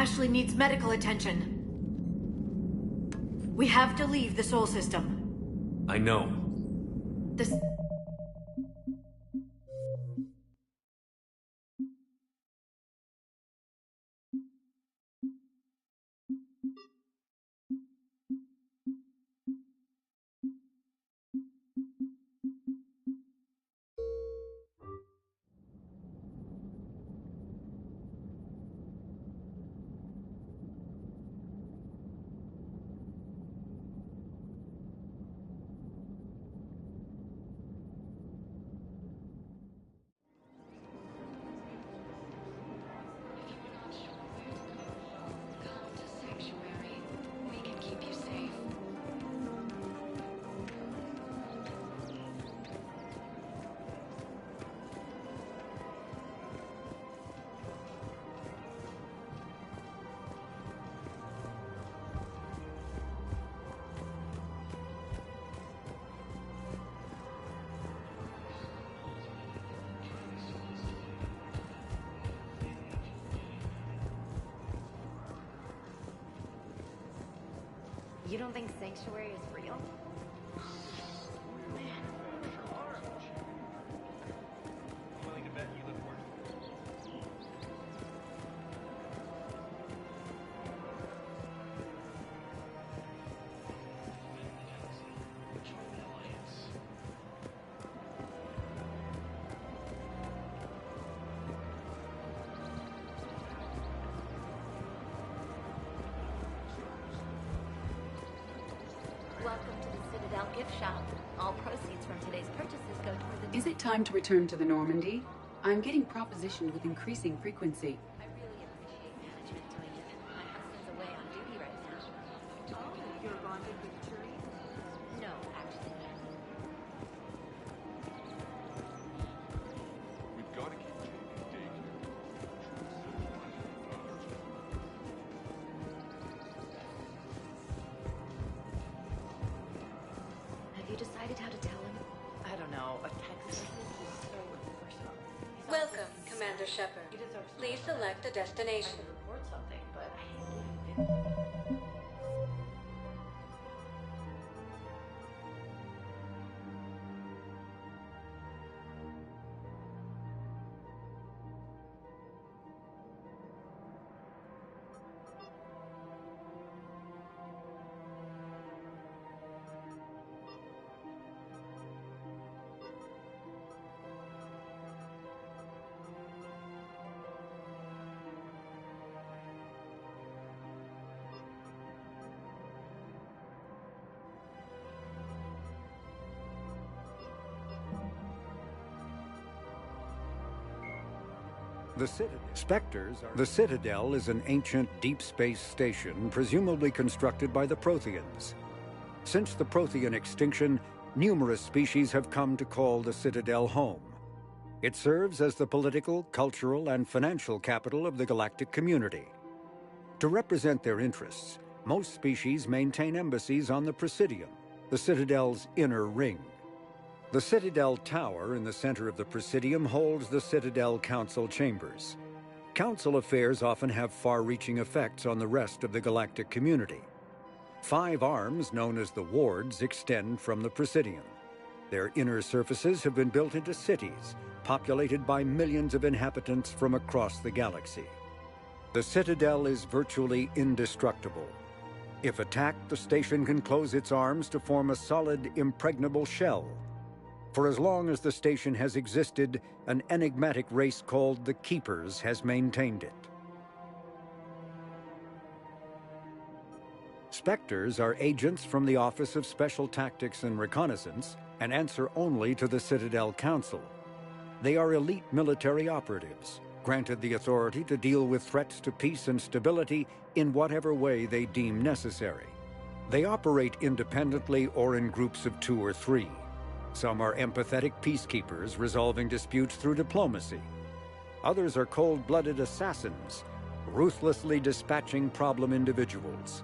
Ashley needs medical attention. We have to leave the Sol system. I know. This... You don't think Sanctuary is real? Welcome to the Citadel gift shop. All proceeds from today's purchases go toward the... Is it time to return to the Normandy? I'm getting propositioned with increasing frequency. I really appreciate management doing it. My husband's away on duty right now. Oh, you're bonded with Cherie? No, actually. We've got to keep taking data. Have you decided how to tell him? I don't know. A text message is so personal. Welcome, Commander Shepard. Please select a destination. Report something, but I hate it. The Citadel is an ancient deep space station presumably constructed by the Protheans. Since the Prothean extinction, numerous species have come to call the Citadel home. It serves as the political, cultural, and financial capital of the galactic community. To represent their interests, most species maintain embassies on the Presidium, the Citadel's inner ring. The Citadel Tower in the center of the Presidium holds the Citadel Council chambers. Council affairs often have far-reaching effects on the rest of the galactic community. 5 arms, known as the wards, extend from the Presidium. Their inner surfaces have been built into cities, populated by millions of inhabitants from across the galaxy. The Citadel is virtually indestructible. If attacked, the station can close its arms to form a solid, impregnable shell. For as long as the station has existed, an enigmatic race called the Keepers has maintained it. Spectres are agents from the Office of Special Tactics and Reconnaissance and answer only to the Citadel Council. They are elite military operatives, granted the authority to deal with threats to peace and stability in whatever way they deem necessary. They operate independently or in groups of 2 or 3. Some are empathetic peacekeepers resolving disputes through diplomacy. Others are cold-blooded assassins, ruthlessly dispatching problem individuals.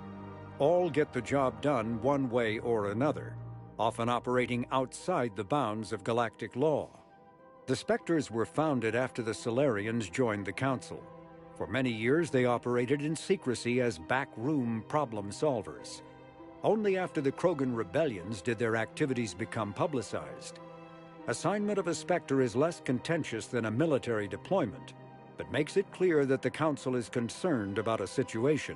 All get the job done one way or another, often operating outside the bounds of galactic law. The Spectres were founded after the Solarians joined the Council. For many years, they operated in secrecy as backroom problem solvers. Only after the Krogan rebellions did their activities become publicized. Assignment of a Spectre is less contentious than a military deployment, but makes it clear that the Council is concerned about a situation.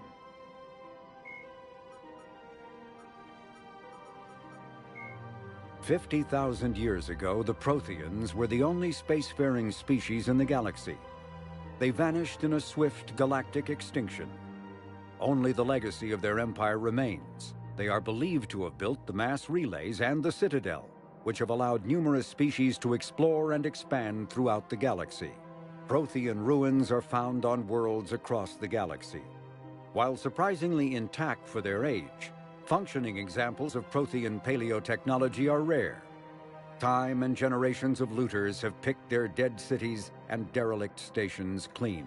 "50,000 years ago, the Protheans were the only spacefaring species in the galaxy. They vanished in a swift galactic extinction. Only the legacy of their empire remains. They are believed to have built the mass relays and the Citadel, which have allowed numerous species to explore and expand throughout the galaxy. Prothean ruins are found on worlds across the galaxy. While surprisingly intact for their age, functioning examples of Prothean paleotechnology are rare. Time and generations of looters have picked their dead cities and derelict stations clean.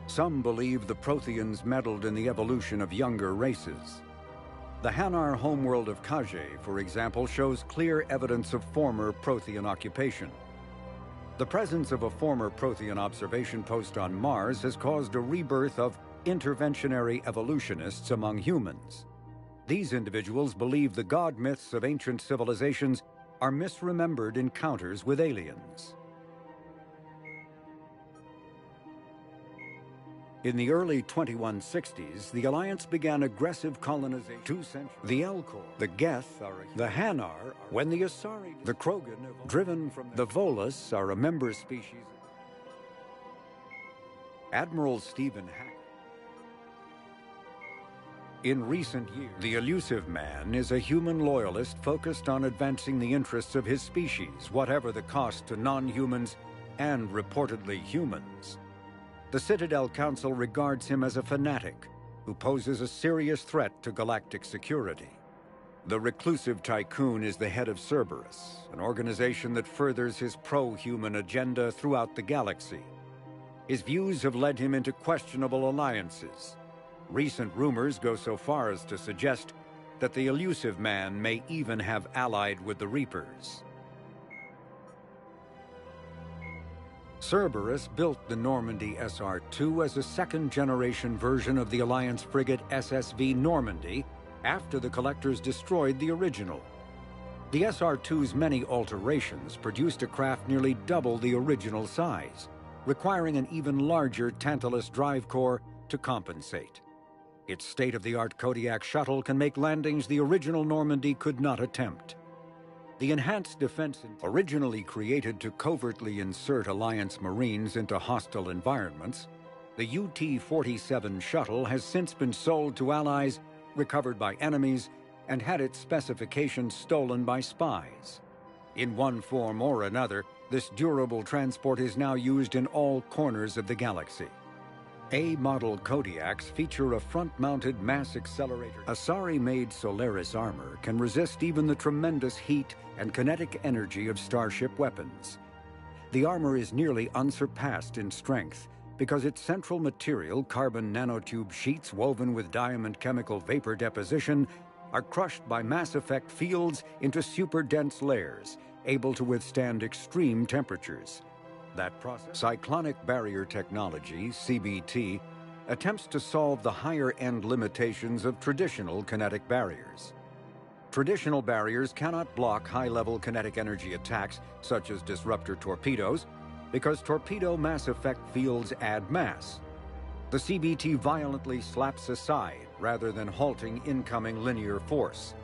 Some believe the Protheans meddled in the evolution of younger races. The Hanar homeworld of Kaje, for example, shows clear evidence of former Prothean occupation. The presence of a former Prothean observation post on Mars has caused a rebirth of interventionary evolutionists among humans. These individuals believe the god myths of ancient civilizations are misremembered encounters with aliens. In the early 2160s, the Alliance began aggressive colonization. 2 centuries. The Elcor, the Geth, the Hanar, when the Asari, the Krogan, driven from the Volus, are a member species. Admiral Stephen Hackett. In recent years, the Elusive Man is a human loyalist focused on advancing the interests of his species, whatever the cost to non-humans and reportedly humans. The Citadel Council regards him as a fanatic who poses a serious threat to galactic security. The reclusive tycoon is the head of Cerberus, an organization that furthers his pro-human agenda throughout the galaxy. His views have led him into questionable alliances. Recent rumors go so far as to suggest that the Elusive Man may even have allied with the Reapers. Cerberus built the Normandy SR-2 as a second-generation version of the Alliance frigate SSV Normandy after the Collectors destroyed the original. The SR-2's many alterations produced a craft nearly double the original size, requiring an even larger Tantalus drive core to compensate. Its state-of-the-art Kodiak shuttle can make landings the original Normandy could not attempt. The enhanced defense, originally created to covertly insert Alliance Marines into hostile environments, the UT-47 shuttle has since been sold to allies, recovered by enemies, and had its specifications stolen by spies. In one form or another, this durable transport is now used in all corners of the galaxy. A-model Kodiaks feature a front-mounted mass accelerator. Asari-made Solaris armor can resist even the tremendous heat and kinetic energy of starship weapons. The armor is nearly unsurpassed in strength because its central material, carbon nanotube sheets woven with diamond chemical vapor deposition, are crushed by mass effect fields into super-dense layers, able to withstand extreme temperatures. That process, cyclonic barrier technology, CBT, attempts to solve the higher-end limitations of traditional kinetic barriers. Traditional barriers cannot block high-level kinetic energy attacks, such as disruptor torpedoes, because torpedo mass effect fields add mass. The CBT violently slaps aside rather than halting incoming linear force.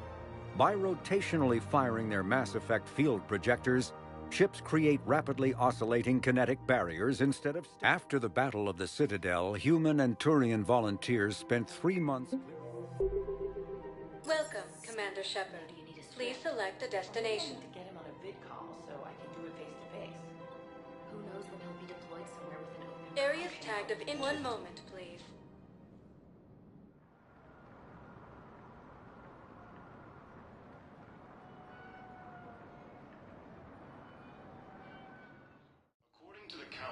By rotationally firing their mass effect field projectors, ships create rapidly oscillating kinetic barriers instead of... After the Battle of the Citadel, human and Turian volunteers spent 3 months... Welcome, Commander Shepard. Please select a destination. To get him on a vid call so I can do it face to face. Who knows when he'll be deployed somewhere with an open... Areas tagged of in 1 moment, please.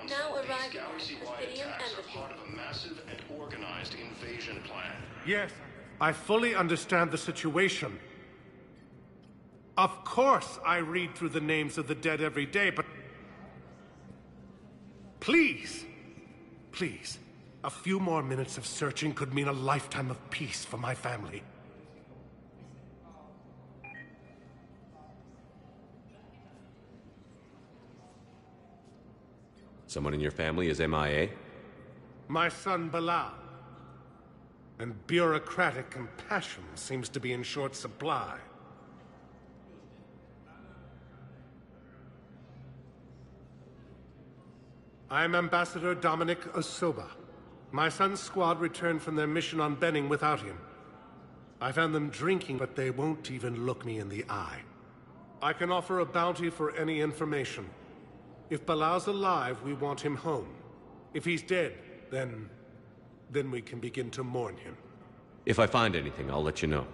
Now arriving at Presidium Embassy. Part of a massive and organized invasion plan. Yes, I fully understand the situation. Of course I read through the names of the dead every day, but... Please, A few more minutes of searching could mean a lifetime of peace for my family. Someone in your family is MIA? My son, Bilal. And bureaucratic compassion seems to be in short supply. I'm Ambassador Dominic Osoba. My son's squad returned from their mission on Benning without him. I found them drinking, but they won't even look me in the eye. I can offer a bounty for any information. If Bilal's alive, we want him home. If he's dead, then we can begin to mourn him. If I find anything, I'll let you know.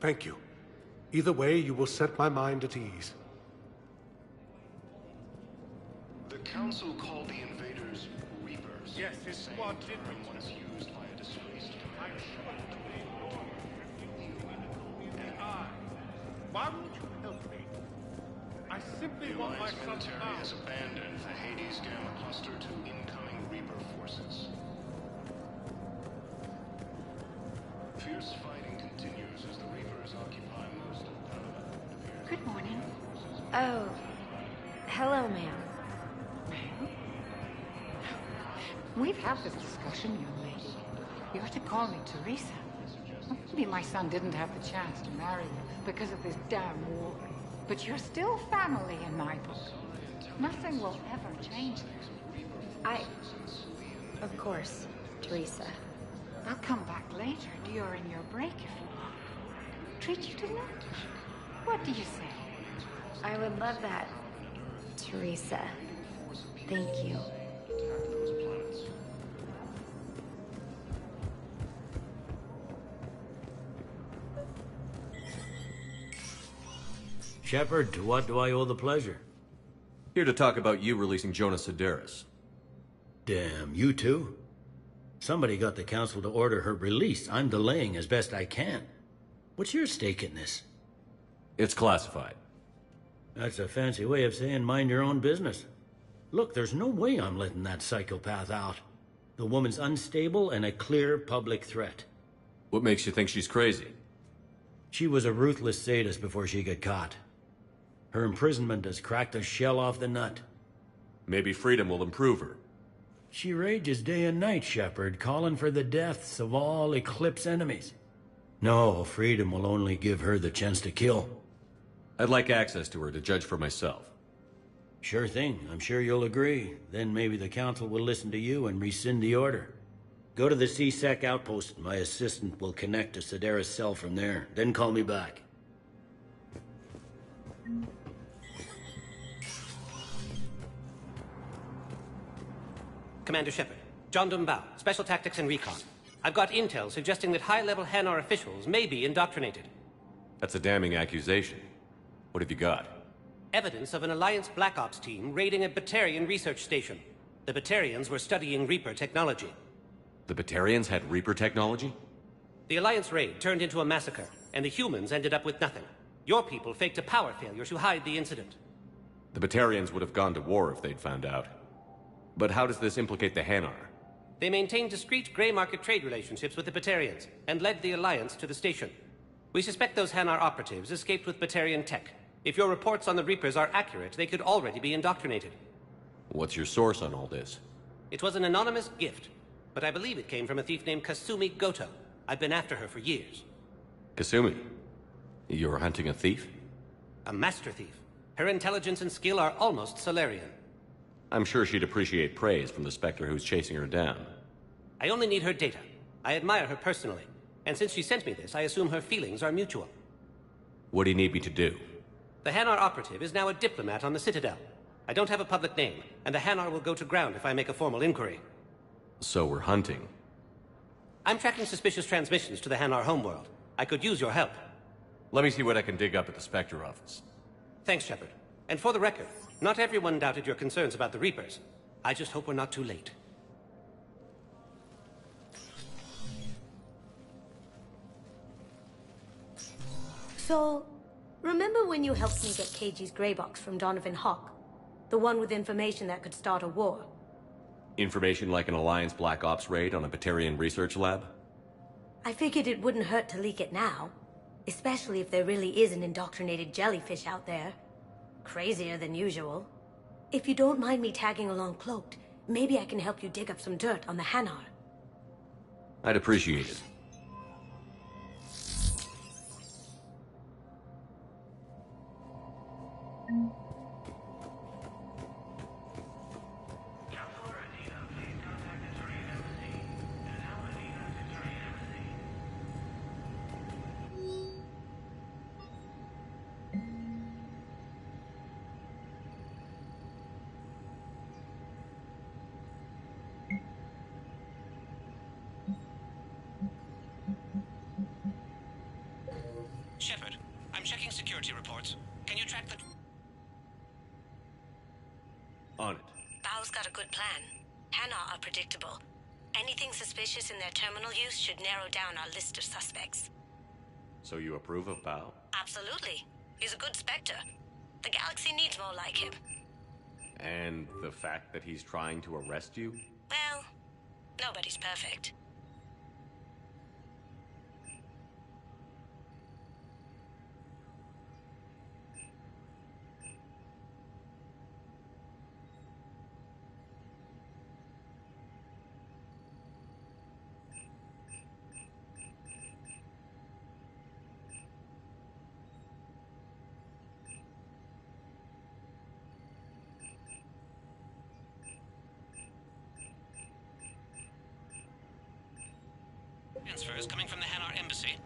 Thank you. Either way, you will set my mind at ease. The Council called the invaders Reapers. Yes, his squad did term once used by a disgraced I'm sure to ignore in the eye. Why won't you help me? I simply The want my Alliance son military out. has abandoned the Hades Gamma cluster to incoming Reaper forces. Fierce fighting continues as the Reapers occupy most of Paladin. Good morning. Oh. Hello, ma'am. We've had this discussion, young lady. You're to call me Teresa. Maybe my son didn't have the chance to marry you because of this damn war. But you're still family in my book. Nothing will ever change that. Of course, Teresa. I'll come back later during your break if you want. Treat you to lunch. What do you say? I would love that, Teresa. Thank you. Shepard, to what do I owe the pleasure? Here to talk about you releasing Jonas Sedaris. Damn, you too? Somebody got the council to order her release. I'm delaying as best I can. What's your stake in this? It's classified. That's a fancy way of saying mind your own business. Look, there's no way I'm letting that psychopath out. The woman's unstable and a clear public threat. What makes you think she's crazy? She was a ruthless sadist before she got caught. Her imprisonment has cracked the shell off the nut. Maybe freedom will improve her. She rages day and night, Shepard, calling for the deaths of all Eclipse enemies. No, freedom will only give her the chance to kill. I'd like access to her to judge for myself. Sure thing. I'm sure you'll agree. Then maybe the council will listen to you and rescind the order. Go to the C-Sec outpost. My assistant will connect to Sedaris' cell from there. Then call me back. Commander Shepard, John Dumbao, Special Tactics and Recon. I've got intel suggesting that high-level Hanar officials may be indoctrinated. That's a damning accusation. What have you got? Evidence of an Alliance Black Ops team raiding a Batarian research station. The Batarians were studying Reaper technology. The Batarians had Reaper technology? The Alliance raid turned into a massacre, and the humans ended up with nothing. Your people faked a power failure to hide the incident. The Batarians would have gone to war if they'd found out. But how does this implicate the Hanar? They maintained discreet gray market trade relationships with the Batarians, and led the Alliance to the station. We suspect those Hanar operatives escaped with Batarian tech. If your reports on the Reapers are accurate, they could already be indoctrinated. What's your source on all this? It was an anonymous gift, but I believe it came from a thief named Kasumi Goto. I've been after her for years. Kasumi? You're hunting a thief? A master thief. Her intelligence and skill are almost Solarian. I'm sure she'd appreciate praise from the Spectre who's chasing her down. I only need her data. I admire her personally. And since she sent me this, I assume her feelings are mutual. What do you need me to do? The Hanar operative is now a diplomat on the Citadel. I don't have a public name, and the Hanar will go to ground if I make a formal inquiry. So we're hunting. I'm tracking suspicious transmissions to the Hanar homeworld. I could use your help. Let me see what I can dig up at the Spectre office. Thanks, Shepard. And for the record, not everyone doubted your concerns about the Reapers. I just hope we're not too late. So, remember when you helped me get KG's grey box from Donovan Hawk? The one with information that could start a war? Information like an Alliance Black Ops raid on a Batarian research lab? I figured it wouldn't hurt to leak it now. Especially if there really is an indoctrinated jellyfish out there. Crazier than usual. If you don't mind me tagging along cloaked, maybe I can help you dig up some dirt on the Hanar. I'd appreciate it. Shepard, I'm checking security reports. Can you track the... On it. Bao's got a good plan. Hanar are predictable. Anything suspicious in their terminal use should narrow down our list of suspects. So you approve of Bao? Absolutely. He's a good Spectre. The galaxy needs more like him. And the fact that he's trying to arrest you? Well, nobody's perfect. Transfers coming from the Hanar embassy.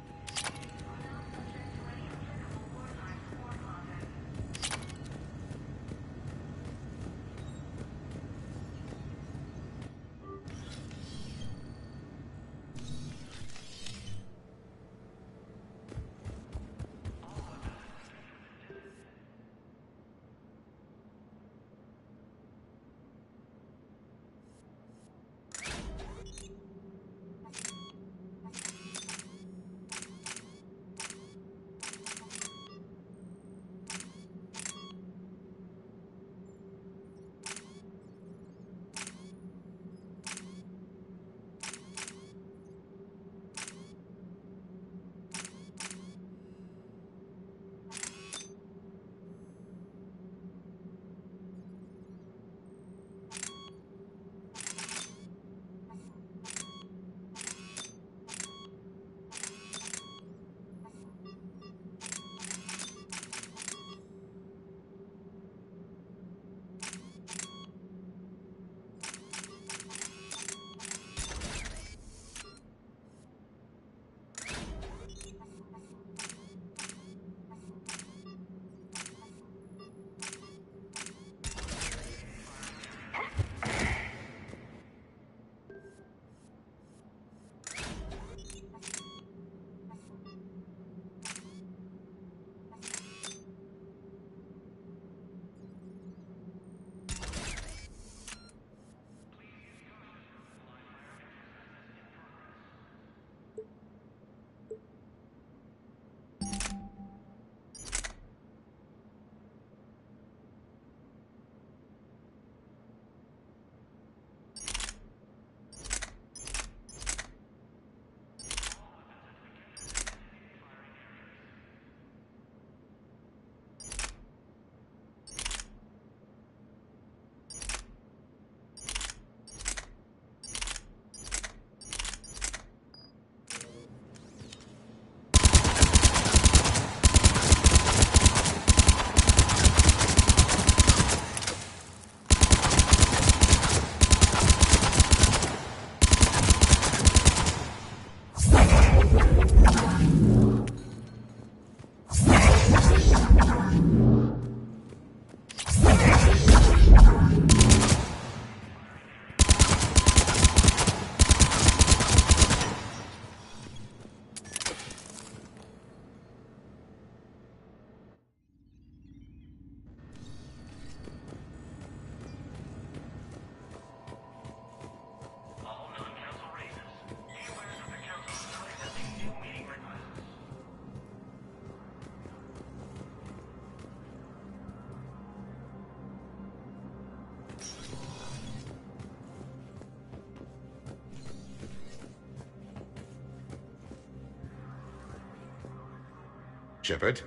Shepard?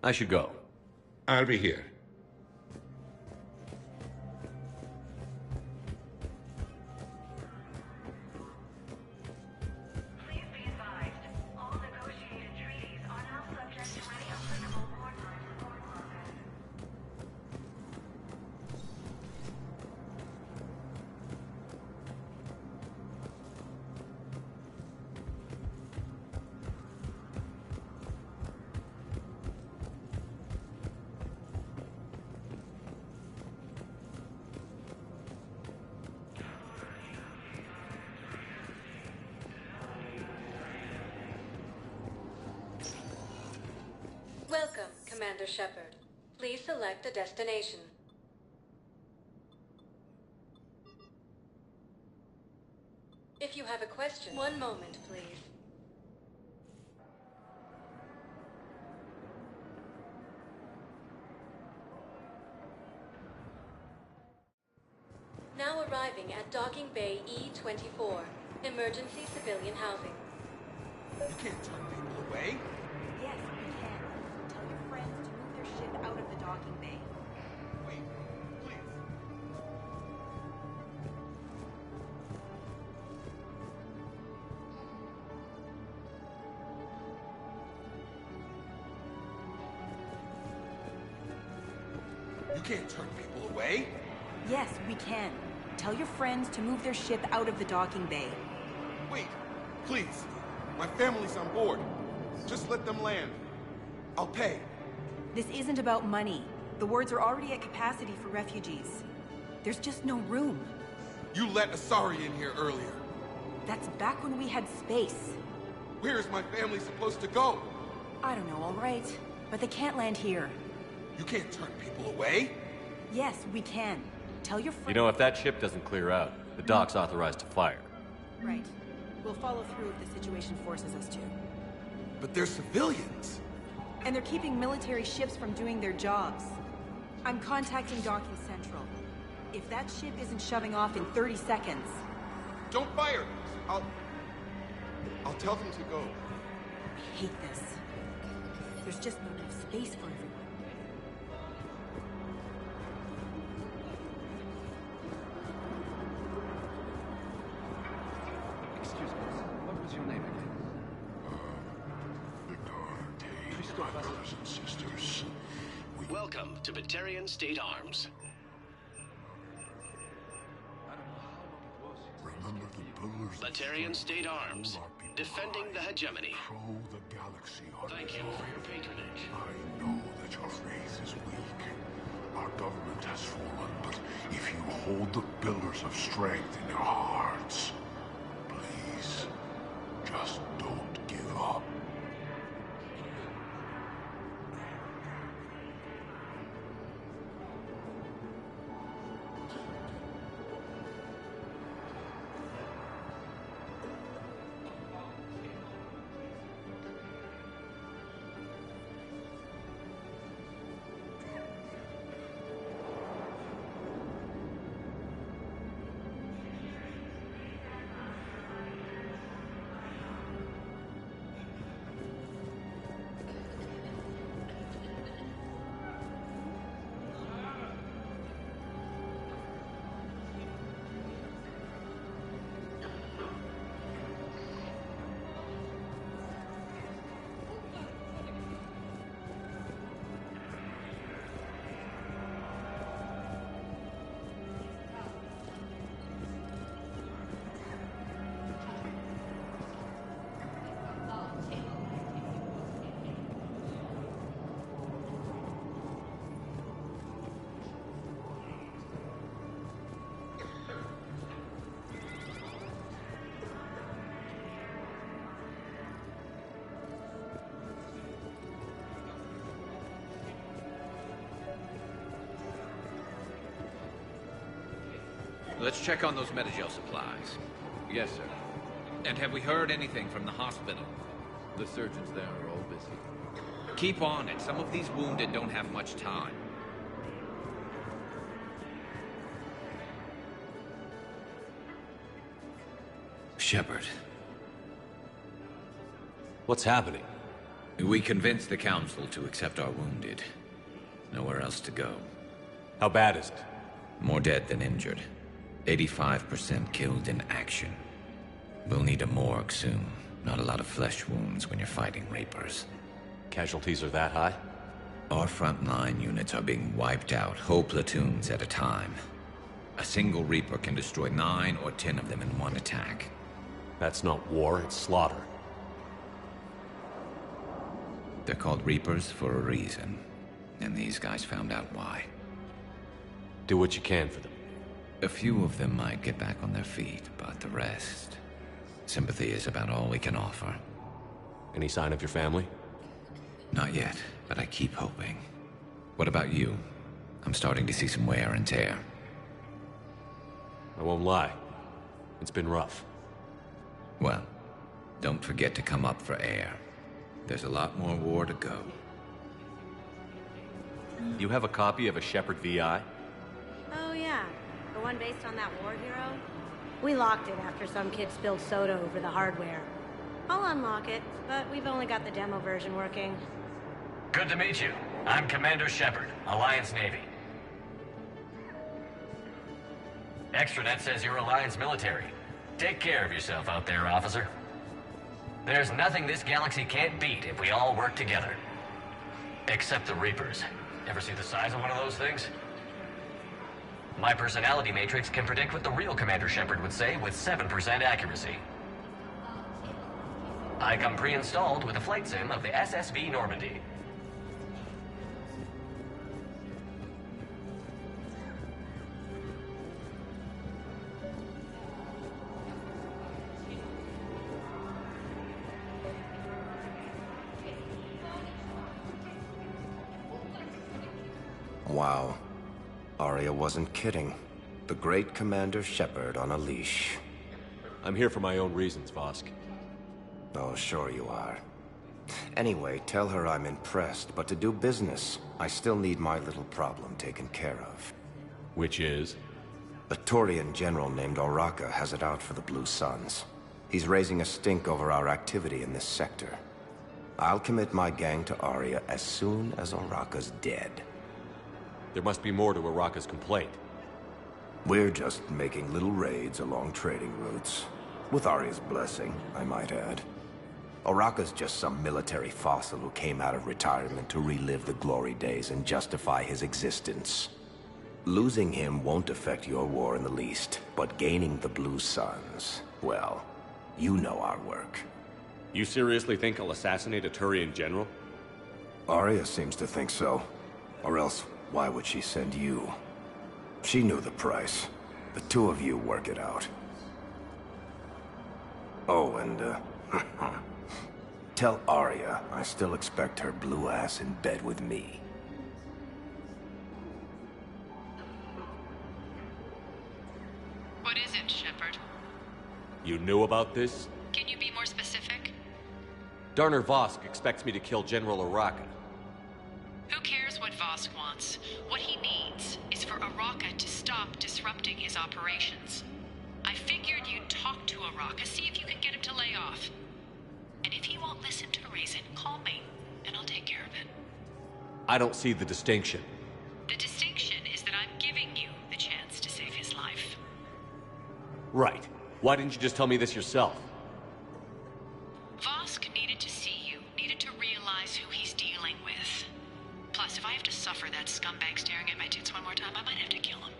I should go. I'll be here. Welcome, Commander Shepard. Please select a destination. If you have a question, one moment, please. Now arriving at Docking Bay E-24, emergency civilian housing. You can't turn people away. Yes, we can. Tell your friends to move their ship out of the docking bay. Wait, please. You can't turn people away. Yes, we can. Tell your friends to move their ship out of the docking bay. Wait, please. My family's on board. Just let them land. I'll pay. This isn't about money. The wards are already at capacity for refugees. There's just no room. You let Asari in here earlier. That's back when we had space. Where is my family supposed to go? I don't know, all right. But they can't land here. You can't turn people away. Yes, we can. Tell your friends... You know, if that ship doesn't clear out, the dock's authorized to fire. Right. We'll follow through if the situation forces us to. But they're civilians. And they're keeping military ships from doing their jobs. I'm contacting Docking Central. If that ship isn't shoving off in 30 seconds... Don't fire! I'll tell them to go. I hate this. There's just not enough space for everyone. Excuse me, what was your name again? My brothers and sisters. Welcome to Batarian State Arms. Remember the pillars. Batarian State Arms, defending the hegemony. Control the galaxy. Thank you for your patronage. I know that your faith is weak. Our government has fallen, but if you hold the pillars of strength in your hearts, please, just don't give up. Let's check on those Metagel supplies. Yes, sir. And have we heard anything from the hospital? The surgeons there are all busy. Keep on it. Some of these wounded don't have much time. Shepard. What's happening? We convinced the Council to accept our wounded. Nowhere else to go. How bad is it? More dead than injured. 85% killed in action. We'll need a morgue soon. Not a lot of flesh wounds when you're fighting Reapers. Casualties are that high? Our frontline units are being wiped out, whole platoons at a time. A single Reaper can destroy 9 or 10 of them in one attack. That's not war, it's slaughter. They're called Reapers for a reason. And these guys found out why. Do what you can for them. A few of them might get back on their feet, but the rest... Sympathy is about all we can offer. Any sign of your family? Not yet, but I keep hoping. What about you? I'm starting to see some wear and tear. I won't lie. It's been rough. Well, don't forget to come up for air. There's a lot more war to go. You have a copy of a Shepard VI? Oh yeah, the one based on that war hero? We locked it after some kid spilled soda over the hardware. I'll unlock it, but we've only got the demo version working. Good to meet you. I'm Commander Shepard, Alliance Navy. Extranet says you're Alliance military. Take care of yourself out there, officer. There's nothing this galaxy can't beat if we all work together. Except the Reapers. Ever see the size of one of those things? My personality matrix can predict what the real Commander Shepard would say with 7% accuracy. I come pre-installed with a flight sim of the SSV Normandy. Wow. Arya wasn't kidding. The great Commander Shepard on a leash. I'm here for my own reasons, Vosk. Oh, sure you are. Anyway, tell her I'm impressed, but to do business, I still need my little problem taken care of. Which is? A Turian general named Oraka has it out for the Blue Suns. He's raising a stink over our activity in this sector. I'll commit my gang to Arya as soon as Oraka's dead. There must be more to Oraka's complaint. We're just making little raids along trading routes. With Arya's blessing, I might add. Oraka's just some military fossil who came out of retirement to relive the glory days and justify his existence. Losing him won't affect your war in the least, but gaining the Blue Suns, well, you know our work. You seriously think I'll assassinate a Turian general? Arya seems to think so. Or else, why would she send you? She knew the price. The two of you work it out. Oh, and, tell Arya I still expect her blue ass in bed with me. What is it, Shepard? You knew about this? Can you be more specific? Darner Vosk expects me to kill General Oraka. Who cares what Vosk wants? What he needs is for Oraka to stop disrupting his operations. I figured you'd talk to Oraka, see if you can get him to lay off. And if he won't listen to reason, call me, and I'll take care of it. I don't see the distinction. The distinction is that I'm giving you the chance to save his life. Right. Why didn't you just tell me this yourself? Vosk needed to see you, needed to realize who he's dealing with. Plus, if I have to suffer that scumbag staring at my tits one more time, I might have to kill him.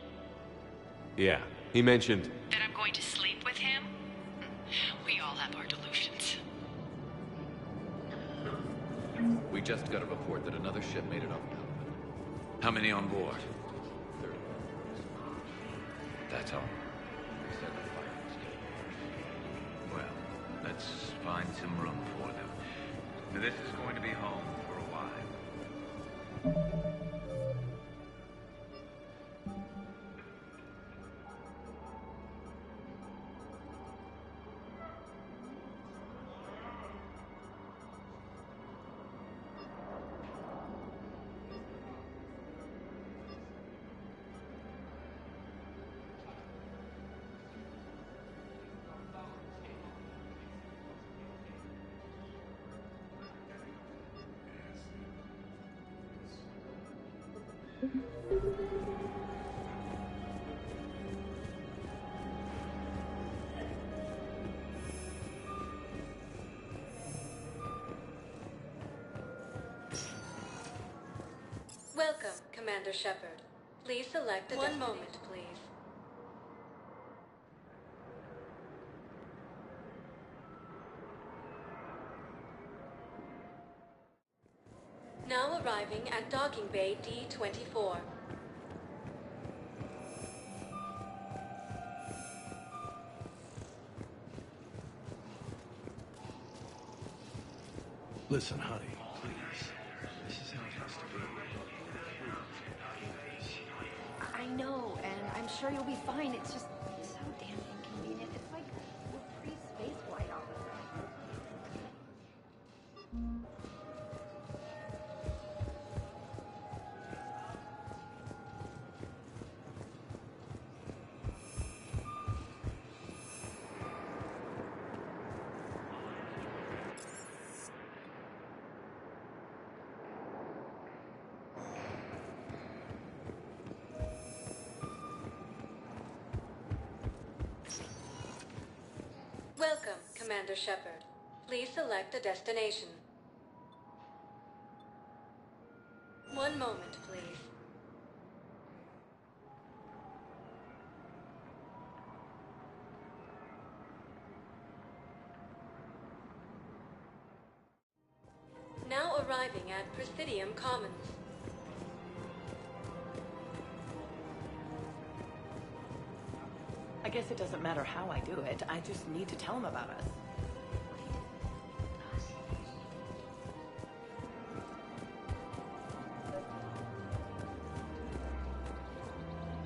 Yeah, he mentioned... That I'm going to sleep with him? We all have our delusions. We just got a report that another ship made it off Palpatine. How many on board? 30. That's all. They said the fight was good. Well, let's find some room for them. This is going to be home for a while. Welcome, Commander Shepard. Please select a One moment, please. Now arriving at Docking Bay D-24. Listen, honey, please. This is how it has to be. I know, and I'm sure you'll be fine. It's just so damn inconvenient. It's like we're pre-space flight all of a sudden. Welcome, Commander Shepard. Please select a destination. One moment, please. Now arriving at Presidium Commons. I guess it doesn't matter how I do it. I just need to tell him about us.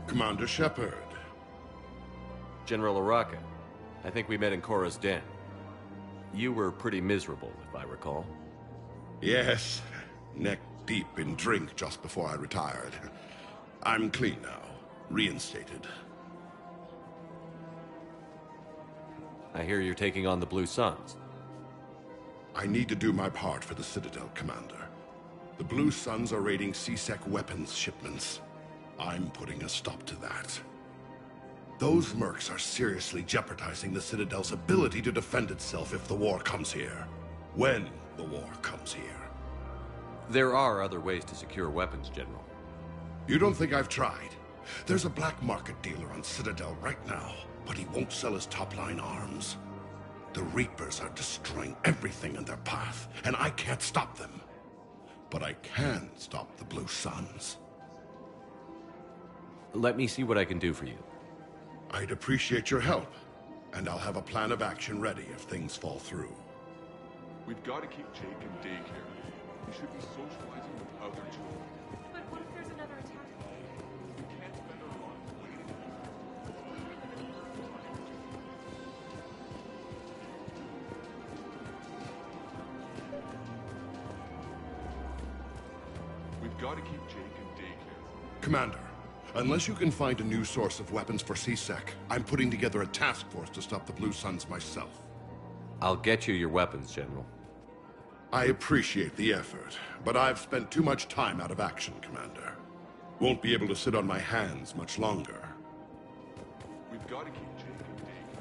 Commander Shepard. General Araka. I think we met in Korra's den. You were pretty miserable, if I recall. Yes, neck deep in drink just before I retired. I'm clean now, reinstated. I hear you're taking on the Blue Suns. I need to do my part for the Citadel, Commander. The Blue Suns are raiding CSEC weapons shipments. I'm putting a stop to that. Those mercs are seriously jeopardizing the Citadel's ability to defend itself if the war comes here. When the war comes here. There are other ways to secure weapons, General. You don't think I've tried? There's a black market dealer on Citadel right now, but he won't sell his top-line arms. The Reapers are destroying everything in their path, and I can't stop them. But I can stop the Blue Suns. Let me see what I can do for you. I'd appreciate your help, and I'll have a plan of action ready if things fall through. We've got to keep Jake in daycare. He should be socializing with other children. But what if there's another attack? We can't spend our lives waiting. We've got to keep Jake in daycare. Commander, unless you can find a new source of weapons for CSEC, I'm putting together a task force to stop the Blue Suns myself. I'll get you your weapons, General. I appreciate the effort, but I've spent too much time out of action, Commander. Won't be able to sit on my hands much longer. We've got to keep Jake in daycare.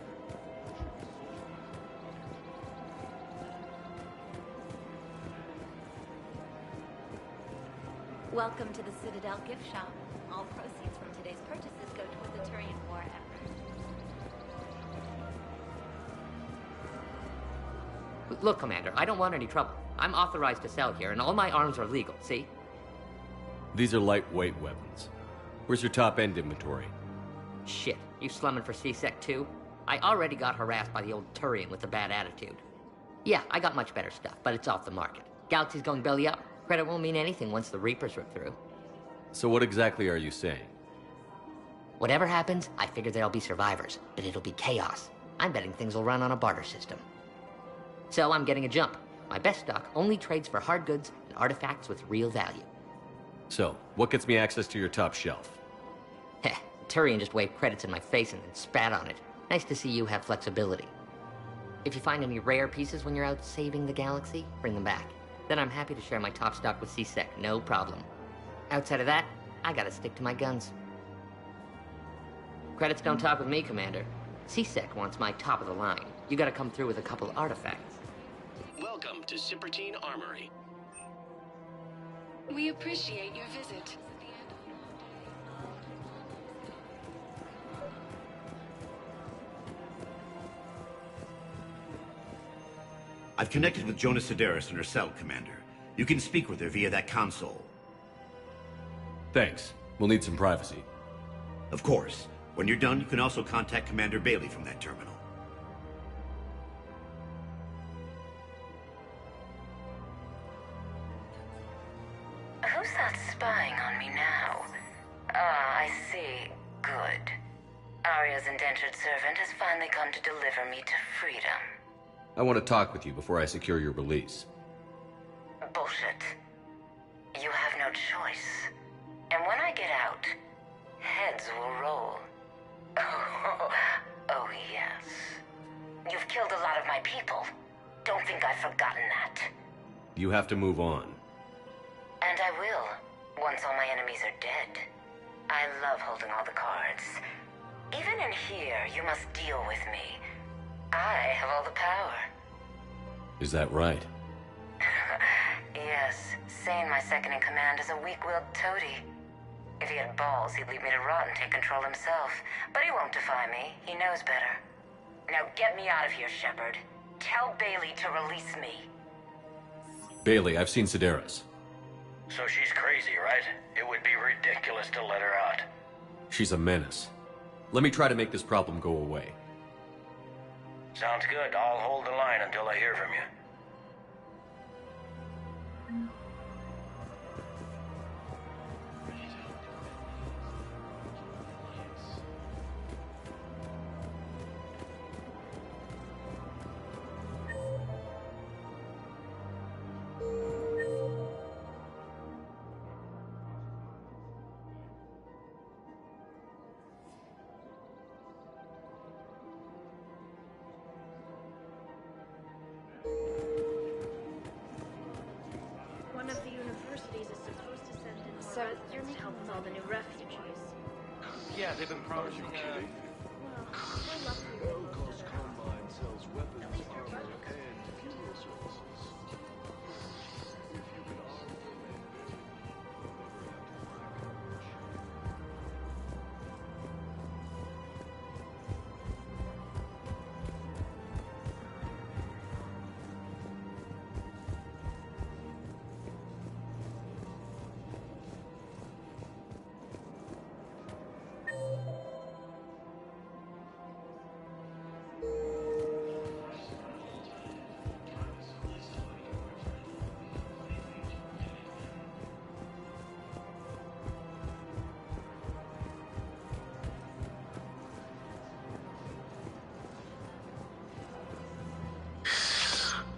Welcome to the Citadel gift shop. All proceeds from today's purchases go toward the Turian war effort. Look, Commander, I don't want any trouble. I'm authorized to sell here, and all my arms are legal, see? These are lightweight weapons. Where's your top-end inventory? Shit, you slumming for CSEC too? I already got harassed by the old Turian with a bad attitude. Yeah, I got much better stuff, but it's off the market. Galaxy's going belly up. Credit won't mean anything once the Reapers rip through. So what exactly are you saying? Whatever happens, I figure there'll be survivors, but it'll be chaos. I'm betting things will run on a barter system. So I'm getting a jump. My best stock only trades for hard goods and artifacts with real value. So, what gets me access to your top shelf? Heh, Turian just waved credits in my face and then spat on it. Nice to see you have flexibility. If you find any rare pieces when you're out saving the galaxy, bring them back. Then I'm happy to share my top stock with CSEC, no problem. Outside of that, I gotta stick to my guns. Credits don't talk with me, Commander. CSEC wants my top of the line. You gotta come through with a couple artifacts. Welcome to Cypertine Armory. We appreciate your visit. I've connected with Jonas Sedaris in her cell, Commander. You can speak with her via that console. Thanks. We'll need some privacy. Of course. When you're done, you can also contact Commander Bailey from that terminal. Who's that spying on me now? Ah, I see. Good. Arya's indentured servant has finally come to deliver me to freedom. I want to talk with you before I secure your release. Bullshit. You have no choice. And when I get out, heads will roll. Oh, yes. You've killed a lot of my people. Don't think I've forgotten that. You have to move on. And I will, once all my enemies are dead. I love holding all the cards. Even in here, you must deal with me. I have all the power. Is that right? Yes, Sane, my second-in-command, is a weak-willed toady. If he had balls, he'd leave me to rot and take control himself. But he won't defy me. He knows better. Now get me out of here, Shepard. Tell Bailey to release me. Bailey, I've seen Sedaris. So she's crazy, right? It would be ridiculous to let her out. She's a menace. Let me try to make this problem go away. Sounds good. I'll hold the line until I hear from you. One of the universities is supposed to send in more residents to help with all the new refugees. Yeah, they've been promising, Well, we're lucky. Low-cost Combine sells weapons, armor, and funeral services. If you can arm the men better, you'll never have to fight courage.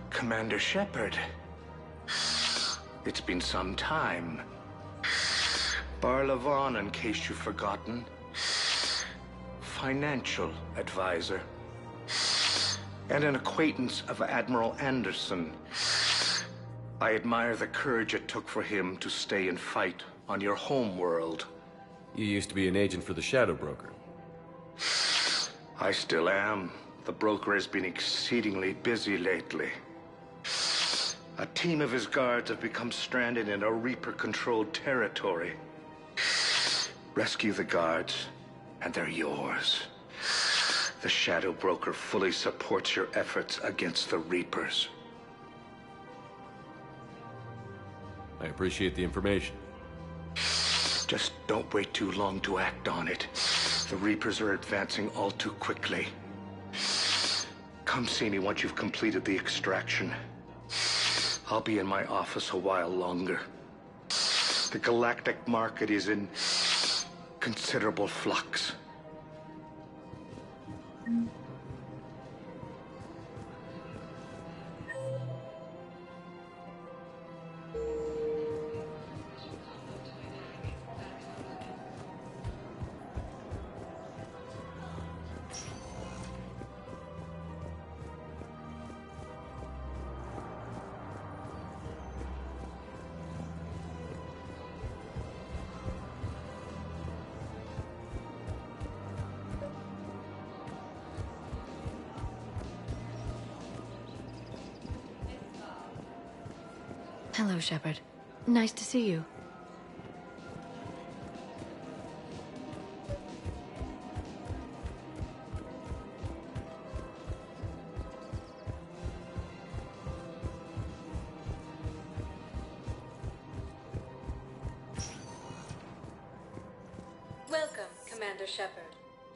Commander Shepard. It's been some time. Barlavon, in case you've forgotten. Financial advisor. And an acquaintance of Admiral Anderson. I admire the courage it took for him to stay and fight on your home world. You used to be an agent for the Shadow Broker. I still am. The broker has been exceedingly busy lately. A team of his guards have become stranded in a Reaper-controlled territory. Rescue the guards, and they're yours. The Shadow Broker fully supports your efforts against the Reapers. I appreciate the information. Just don't wait too long to act on it. The Reapers are advancing all too quickly. Come see me once you've completed the extraction. I'll be in my office a while longer. The galactic market is in considerable flux. Hello, Shepard. Nice to see you. Welcome, Commander Shepard.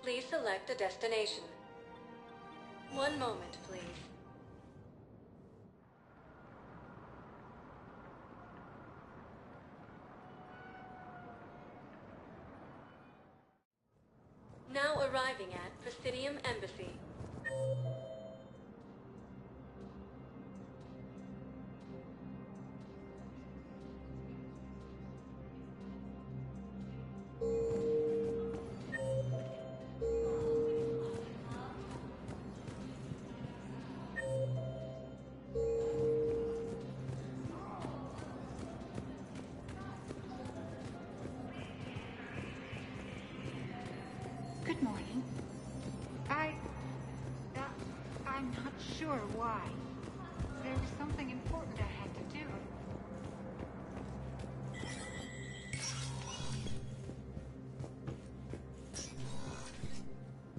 Please select a destination. One moment, please. Now arriving at Presidium Embassy. Good morning. I'm not sure why. There was something important I had to do.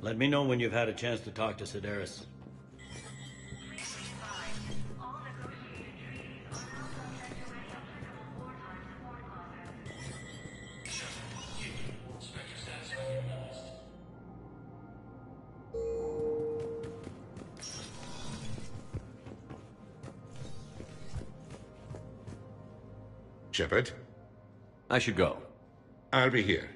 Let me know when you've had a chance to talk to Sedaris. Shepard? I should go. I'll be here.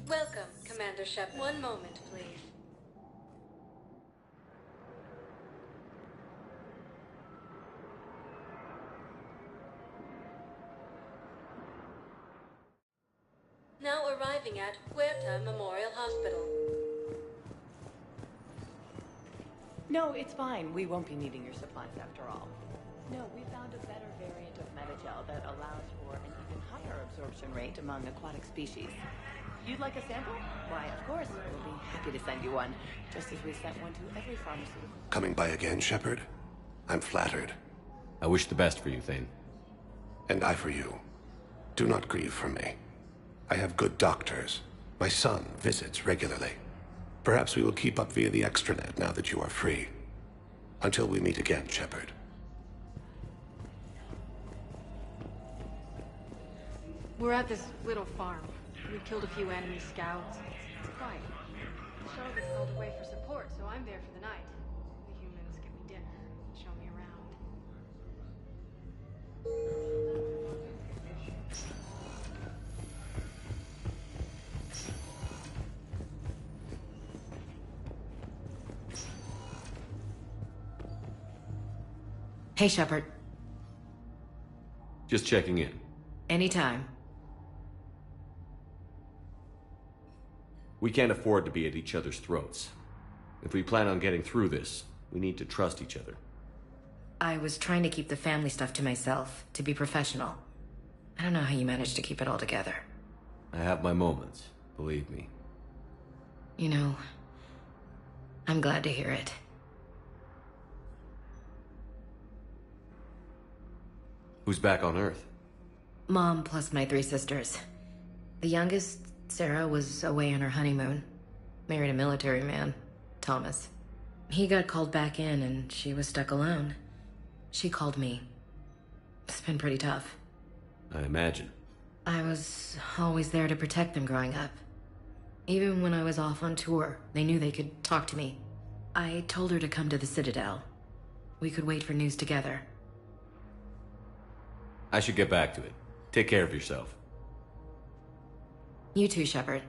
Welcome, Commander Shepard. One moment, please. Now arriving at Huerta Memorial Hospital. No, it's fine. We won't be needing your supplies after all. No, we found a better variant of Metagel that allows for an even higher absorption rate among aquatic species. You'd like a sample? Why, of course. We'll be happy to send you one, just as we sent one to every pharmaceutical. Coming by again, Shepard? I'm flattered. I wish the best for you, Thane. And I for you. Do not grieve for me. I have good doctors. My son visits regularly. Perhaps we will keep up via the extranet now that you are free. Until we meet again, Shepard. We're at this little farm. We killed a few enemy scouts. It's quiet. The shuttle gets called away for support, so I'm there for the night. The humans get me dinner, show me around. Hey, Shepard. Just checking in. Anytime. We can't afford to be at each other's throats. If we plan on getting through this, we need to trust each other. I was trying to keep the family stuff to myself, to be professional. I don't know how you managed to keep it all together. I have my moments, believe me. You know, I'm glad to hear it. Who's back on Earth? Mom plus my 3 sisters. The youngest, Sarah, was away on her honeymoon. Married a military man, Thomas. He got called back in and she was stuck alone. She called me. It's been pretty tough. I imagine. I was always there to protect them growing up. Even when I was off on tour, they knew they could talk to me. I told her to come to the Citadel. We could wait for news together. I should get back to it. Take care of yourself. You too, Shepard.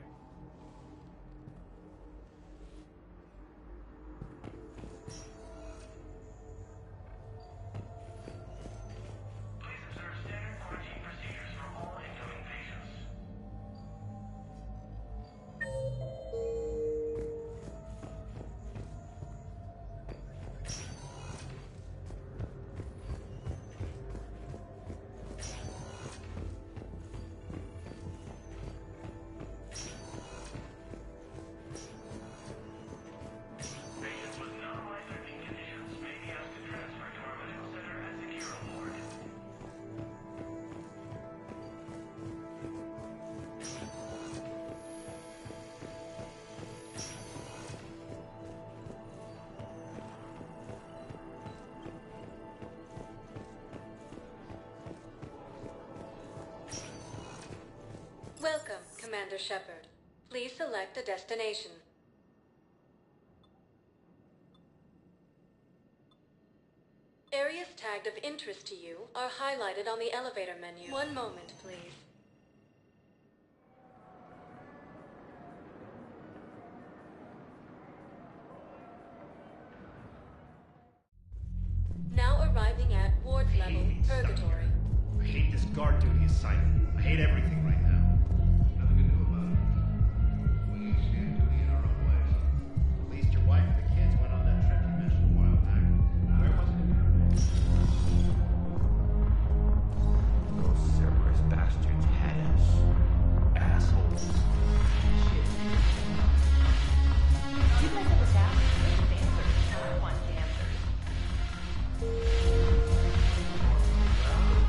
Welcome, Commander Shepard. Please select a destination. Areas tagged of interest to you are highlighted on the elevator menu. One moment, please. Now arriving at Ward's level, Purgatory. I hate this guard duty assignment. I hate everything right now. Nothing to do about it. We each stand duty in our own ways. At least your wife and the kids went on that trip you mentioned a while back. Where was it? Those Cerberus bastards had us. Assholes. You guys have established that dancers are one dancers.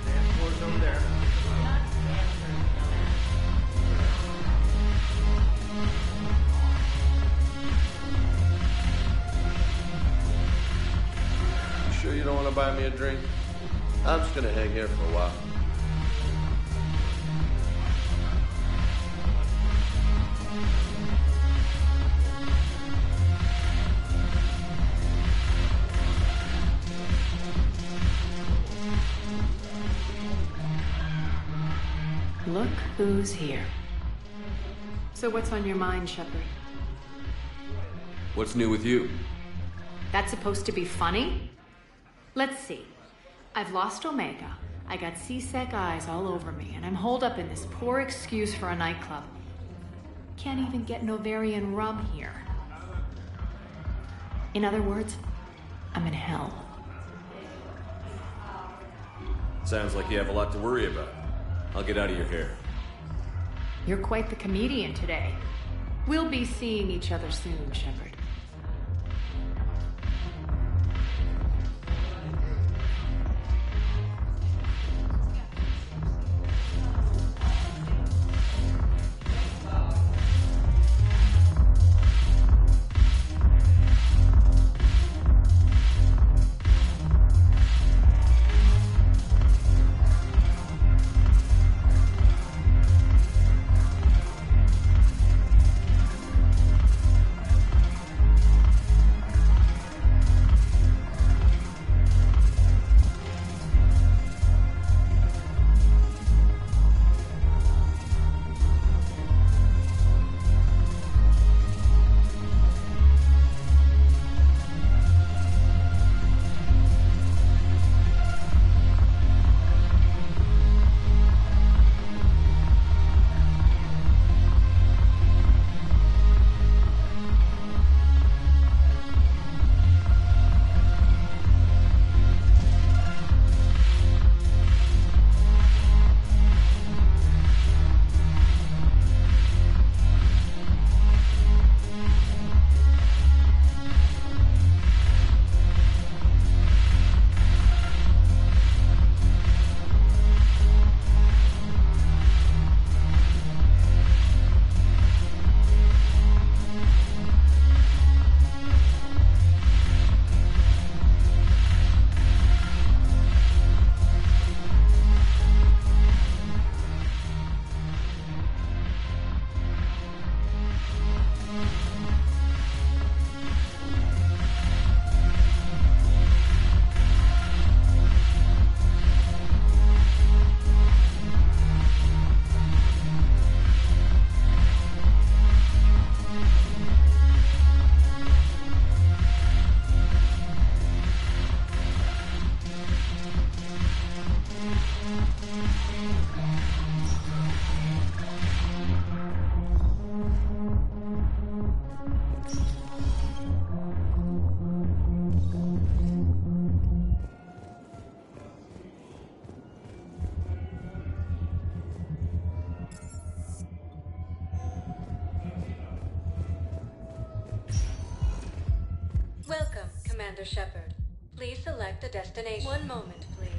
Dance floor's over there. Not dancers, dumbass. You sure you don't want to buy me a drink? I'm just gonna hang here for a while. Look who's here. So what's on your mind, Shepard? What's new with you? That's supposed to be funny? Let's see. I've lost Omega. I got C-Sec eyes all over me, and I'm holed up in this poor excuse for a nightclub. Can't even get Novarian rum here. In other words, I'm in hell. Sounds like you have a lot to worry about. I'll get out of your hair. You're quite the comedian today. We'll be seeing each other soon, Shepard. Commander Shepard. Please select a destination. One moment, please.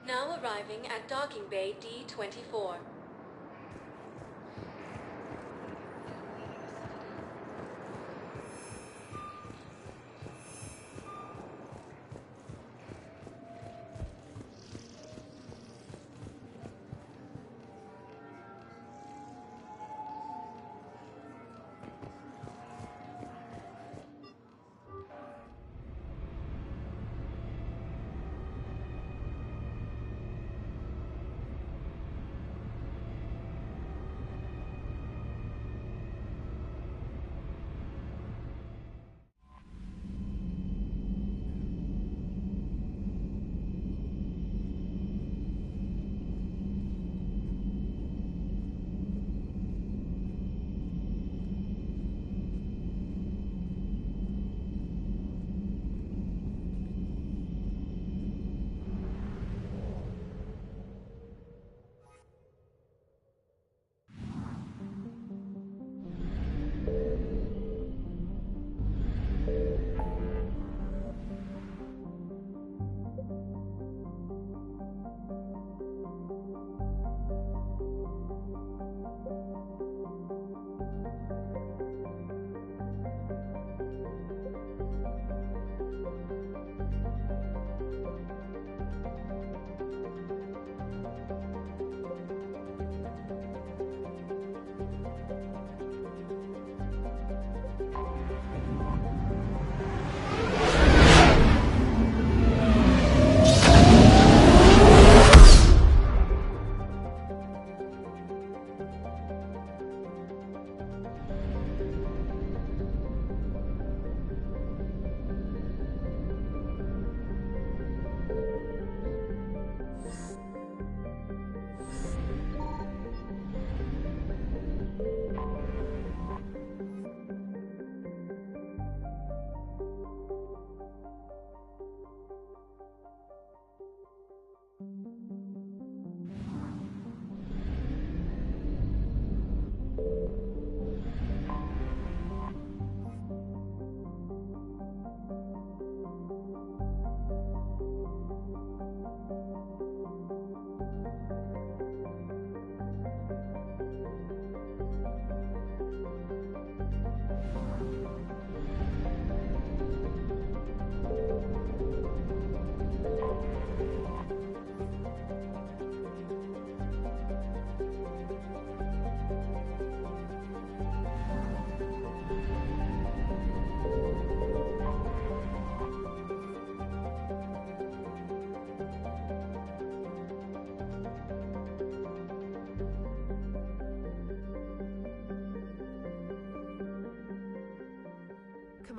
Now arriving at Docking Bay D-24.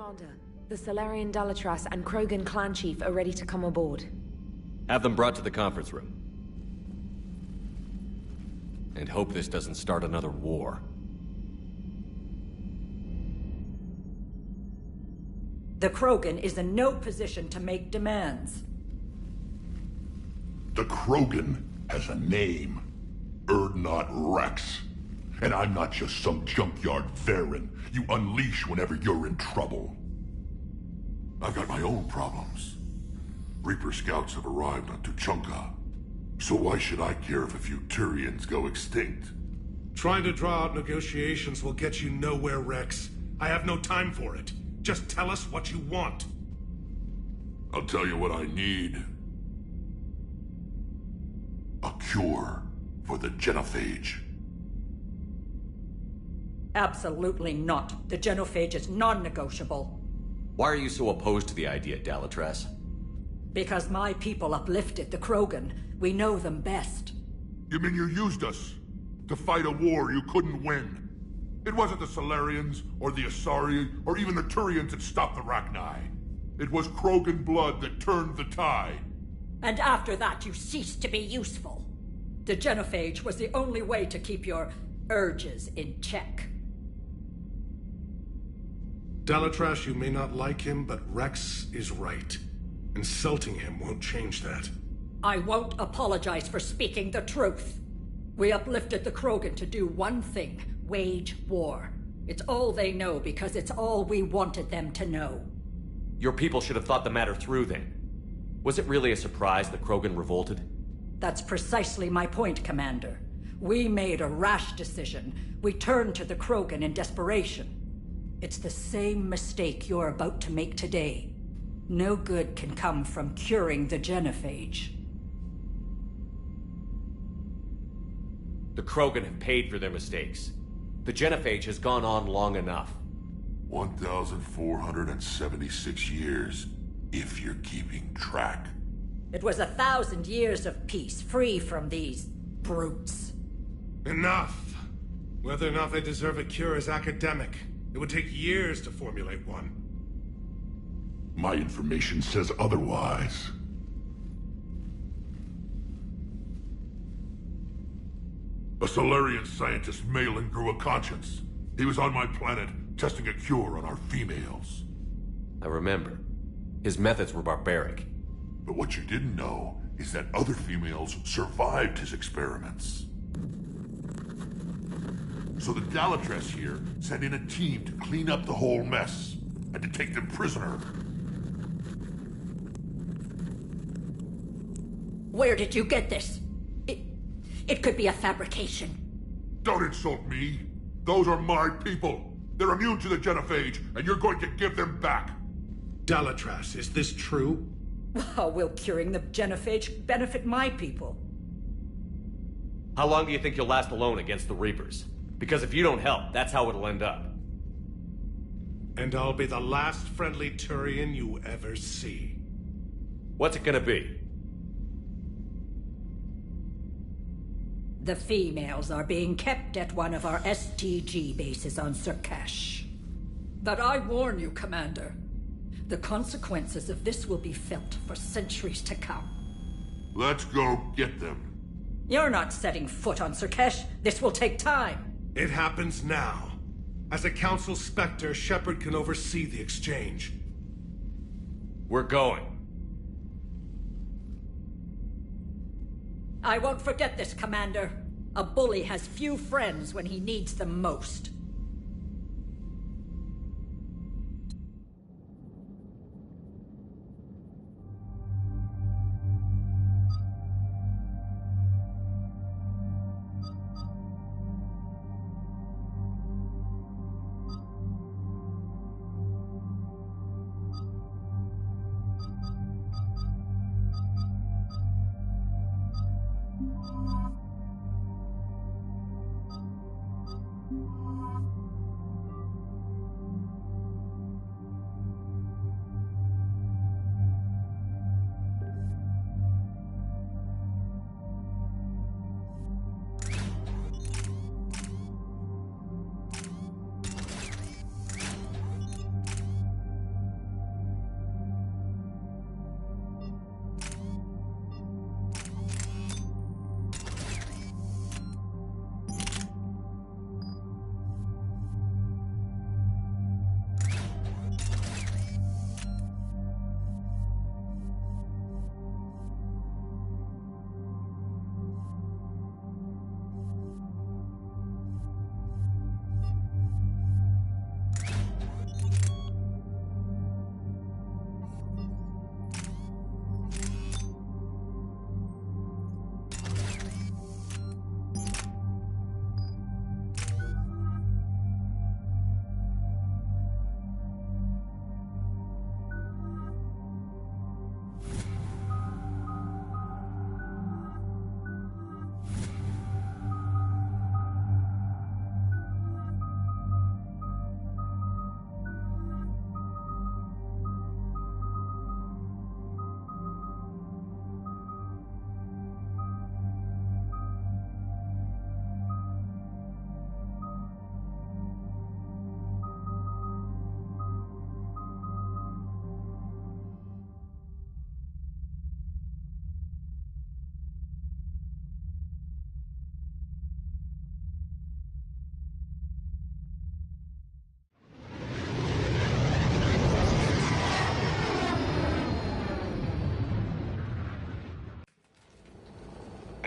Commander, the Salarian Dalatras and Krogan clan chief are ready to come aboard. Have them brought to the conference room. And hope this doesn't start another war. The Krogan is in no position to make demands. The Krogan has a name. Urdnot Rex. And I'm not just some junkyard Varen you unleash whenever you're in trouble. I've got my own problems. Reaper scouts have arrived on Tuchanka. So why should I care if a few Turians go extinct? Trying to draw out negotiations will get you nowhere, Rex. I have no time for it. Just tell us what you want. I'll tell you what I need. A cure for the genophage. Absolutely not. The genophage is non-negotiable. Why are you so opposed to the idea, Dalatras? Because my people uplifted the Krogan. We know them best. You mean you used us to fight a war you couldn't win? It wasn't the Salarians, or the Asari, or even the Turians that stopped the Rachni. It was Krogan blood that turned the tide. And after that, you ceased to be useful. The genophage was the only way to keep your urges in check. Dalatras, you may not like him, but Rex is right. Insulting him won't change that. I won't apologize for speaking the truth. We uplifted the Krogan to do one thing: wage war. It's all they know because it's all we wanted them to know. Your people should have thought the matter through then. Was it really a surprise the Krogan revolted? That's precisely my point, Commander. We made a rash decision. We turned to the Krogan in desperation. It's the same mistake you're about to make today. No good can come from curing the genophage. The Krogan have paid for their mistakes. The genophage has gone on long enough. 1,476 years, if you're keeping track. It was 1,000 years of peace, free from these brutes. Enough! Whether or not they deserve a cure is academic. It would take years to formulate one. My information says otherwise. A Solarian scientist, Malin, grew a conscience. He was on my planet, testing a cure on our females. I remember. His methods were barbaric. But what you didn't know is that other females survived his experiments. So the Dalatress here sent in a team to clean up the whole mess and to take them prisoner. Where did you get this? It could be a fabrication. Don't insult me. Those are my people. They're immune to the genophage, and you're going to give them back. Dalatrass, is this true? How will curing the genophage benefit my people? How long do you think you'll last alone against the Reapers? Because if you don't help, that's how it'll end up. And I'll be the last friendly Turian you ever see. What's it gonna be? The females are being kept at one of our STG bases on Surkash. But I warn you, Commander. The consequences of this will be felt for centuries to come. Let's go get them. You're not setting foot on Surkash. This will take time. It happens now. As a Council Spectre, Shepard can oversee the exchange. We're going. I won't forget this, Commander. A bully has few friends when he needs them most.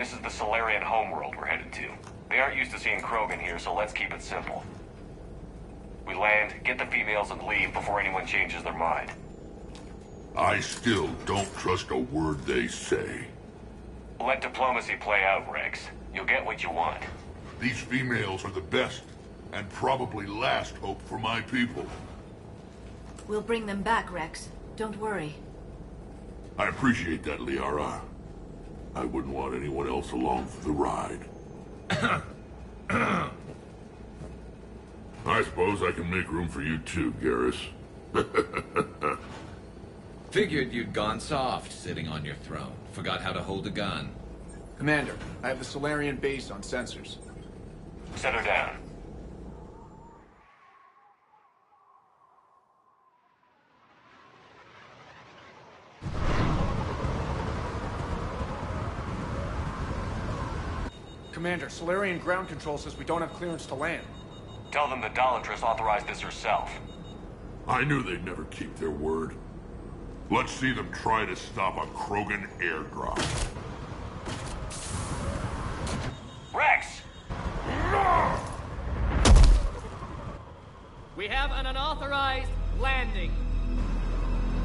This is the Solarian homeworld we're headed to. They aren't used to seeing Krogan here, so let's keep it simple. We land, get the females, and leave before anyone changes their mind. I still don't trust a word they say. Let diplomacy play out, Rex. You'll get what you want. These females are the best, and probably last hope for my people. We'll bring them back, Rex. Don't worry. I appreciate that, Liara. I wouldn't want anyone else along for the ride. I suppose I can make room for you too, Garrus. Figured you'd gone soft, sitting on your throne. Forgot how to hold a gun. Commander, I have the Solarian base on sensors. Set her down. Commander, Solarian ground control says we don't have clearance to land. Tell them the Dolatress authorized this herself. I knew they'd never keep their word. Let's see them try to stop a Krogan airdrop. Rex! We have an unauthorized landing.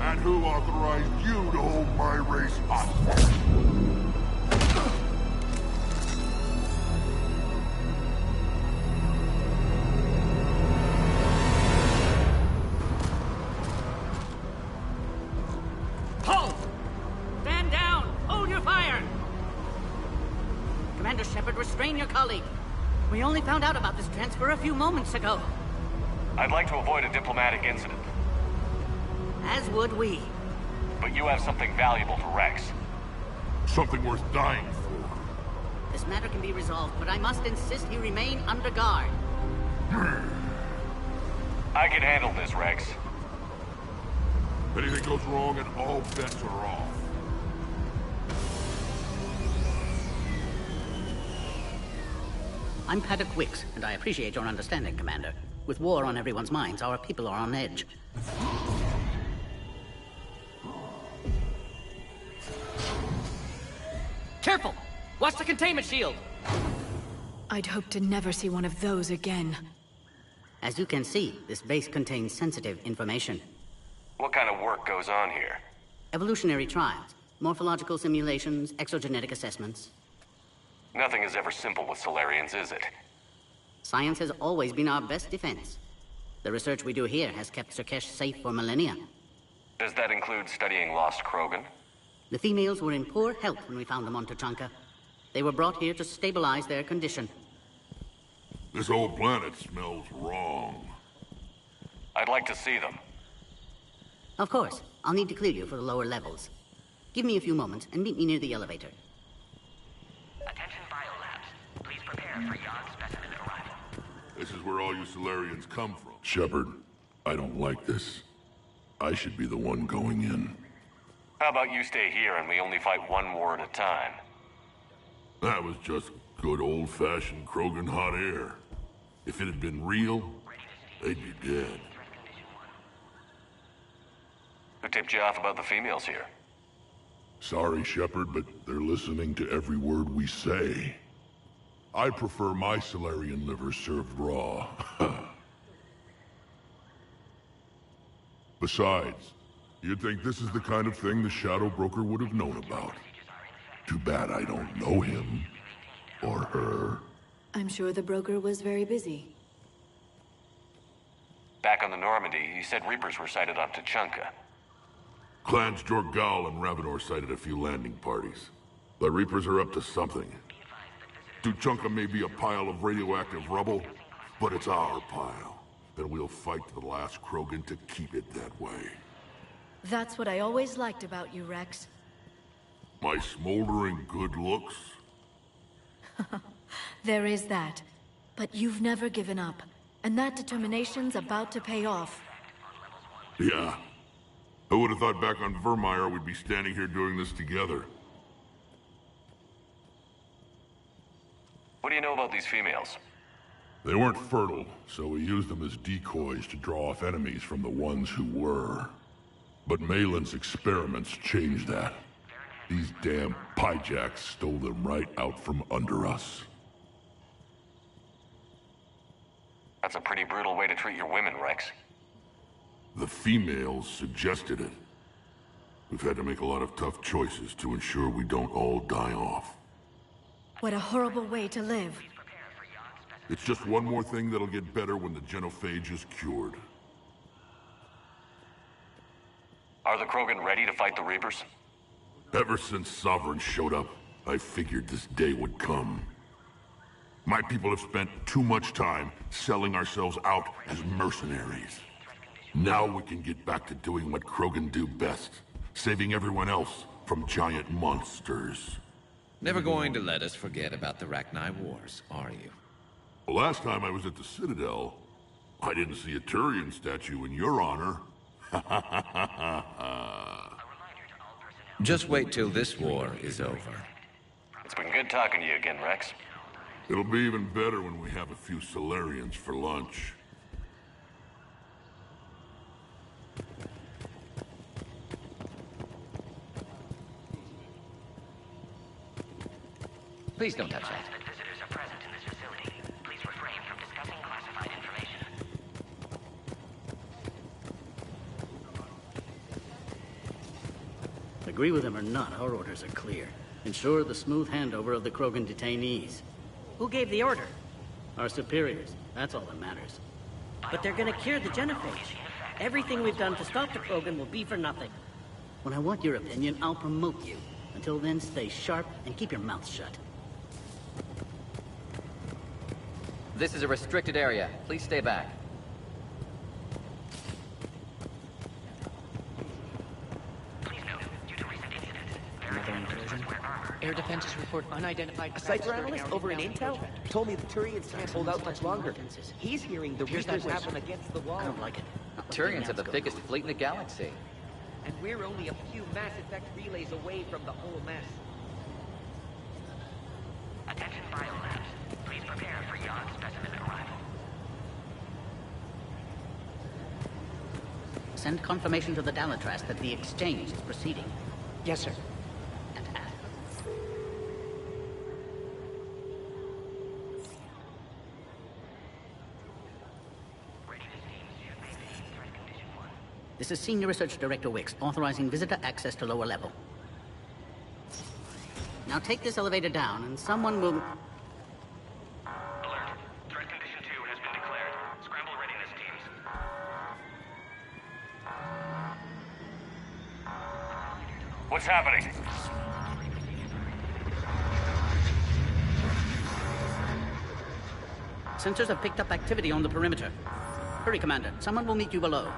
And who authorized you to hold my race hostage? Halt! Stand down! Hold your fire! Commander Shepard, restrain your colleague. We only found out about this transfer a few moments ago. I'd like to avoid a diplomatic incident. As would we. But you have something valuable for Rex. Something worth dying for. This matter can be resolved, but I must insist he remain under guard. I can handle this, Rex. If anything goes wrong, and all bets are off. I'm Paddock Wicks, and I appreciate your understanding, Commander. With war on everyone's minds, our people are on edge. Careful! Watch the containment shield! I'd hoped to never see one of those again. As you can see, this base contains sensitive information. What kind of work goes on here? Evolutionary trials, morphological simulations, exogenetic assessments. Nothing is ever simple with Solarians, is it? Science has always been our best defense. The research we do here has kept Surkesh safe for millennia. Does that include studying lost Krogan? The females were in poor health when we found them on Tuchanka. They were brought here to stabilize their condition. This whole planet smells wrong. I'd like to see them. Of course. I'll need to clear you for the lower levels. Give me a few moments and meet me near the elevator. Attention biolabs. Please prepare for young specimen arrival. This is where all you Solarians come from. Shepard, I don't like this. I should be the one going in. How about you stay here and we only fight one war at a time? That was just good old-fashioned Krogan hot air. If it had been real, they'd be dead. Who tipped you off about the females here? Sorry, Shepard, but they're listening to every word we say. I prefer my Solarian liver served raw. Besides, you'd think this is the kind of thing the Shadow Broker would have known about. Too bad I don't know him. Or her. I'm sure the broker was very busy. Back on the Normandy, he said Reapers were sighted on Tuchanka. Clans Jorgal and Ravenor sighted a few landing parties. The Reapers are up to something. Tuchanka may be a pile of radioactive rubble, but it's our pile. And we'll fight to the last Krogan to keep it that way. That's what I always liked about you, Rex. My smoldering good looks? There is that. But you've never given up. And that determination's about to pay off. Yeah. Who would have thought back on Vermeer we'd be standing here doing this together? What do you know about these females? They weren't fertile, so we used them as decoys to draw off enemies from the ones who were. But Malin's experiments changed that. These damn pyjacks stole them right out from under us. That's a pretty brutal way to treat your women, Rex. The females suggested it. We've had to make a lot of tough choices to ensure we don't all die off. What a horrible way to live. It's just one more thing that'll get better when the genophage is cured. Are the Krogan ready to fight the Reapers? Ever since Sovereign showed up, I figured this day would come. My people have spent too much time selling ourselves out as mercenaries. Now we can get back to doing what Krogan do best, saving everyone else from giant monsters. Never going to let us forget about the Rachni Wars, are you? The last time I was at the Citadel, I didn't see a Turian statue in your honor. Just wait till this war is over. It's been good talking to you again, Rex. It'll be even better when we have a few Solarians for lunch. Please don't touch that. Visitors are present in this facility. Please refrain from discussing classified information. Agree with him or not, our orders are clear. Ensure the smooth handover of the Krogan detainees. Who gave the order? Our superiors. That's all that matters. But they're gonna cure the genophage. Everything we've done to stop the Krogan will be for nothing. When I want your opinion, I'll promote you. Until then, stay sharp and keep your mouth shut. This is a restricted area. Please stay back. Another incursion. Air defenses report unidentified. A Cypher analyst over in Intel told me the Turians can't hold out much longer. He's hearing the Reapers have them against the wall. I don't like it. Turians have the biggest fleet in the galaxy. And we're only a few Mass Effect relays away from the whole mess. Attention biolabs. Please prepare for Yogg specimen arrival. Send confirmation to the Dalatras that the exchange is proceeding. Yes, sir. This is Senior Research Director Wicks, authorizing visitor access to lower level. Now take this elevator down, and someone will... Alert. Threat condition 2 has been declared. Scramble readiness teams. What's happening? Sensors have picked up activity on the perimeter. Hurry, Commander. Someone will meet you below.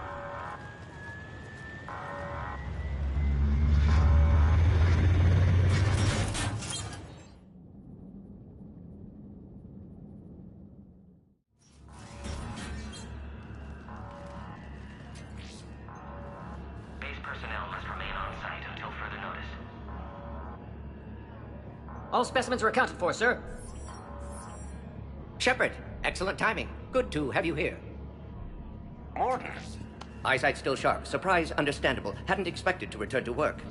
Base personnel must remain on site until further notice. All specimens are accounted for, sir. Shepard, excellent timing. Good to have you here. Morton. Eyesight still sharp. Surprise understandable. Hadn't expected to return to work.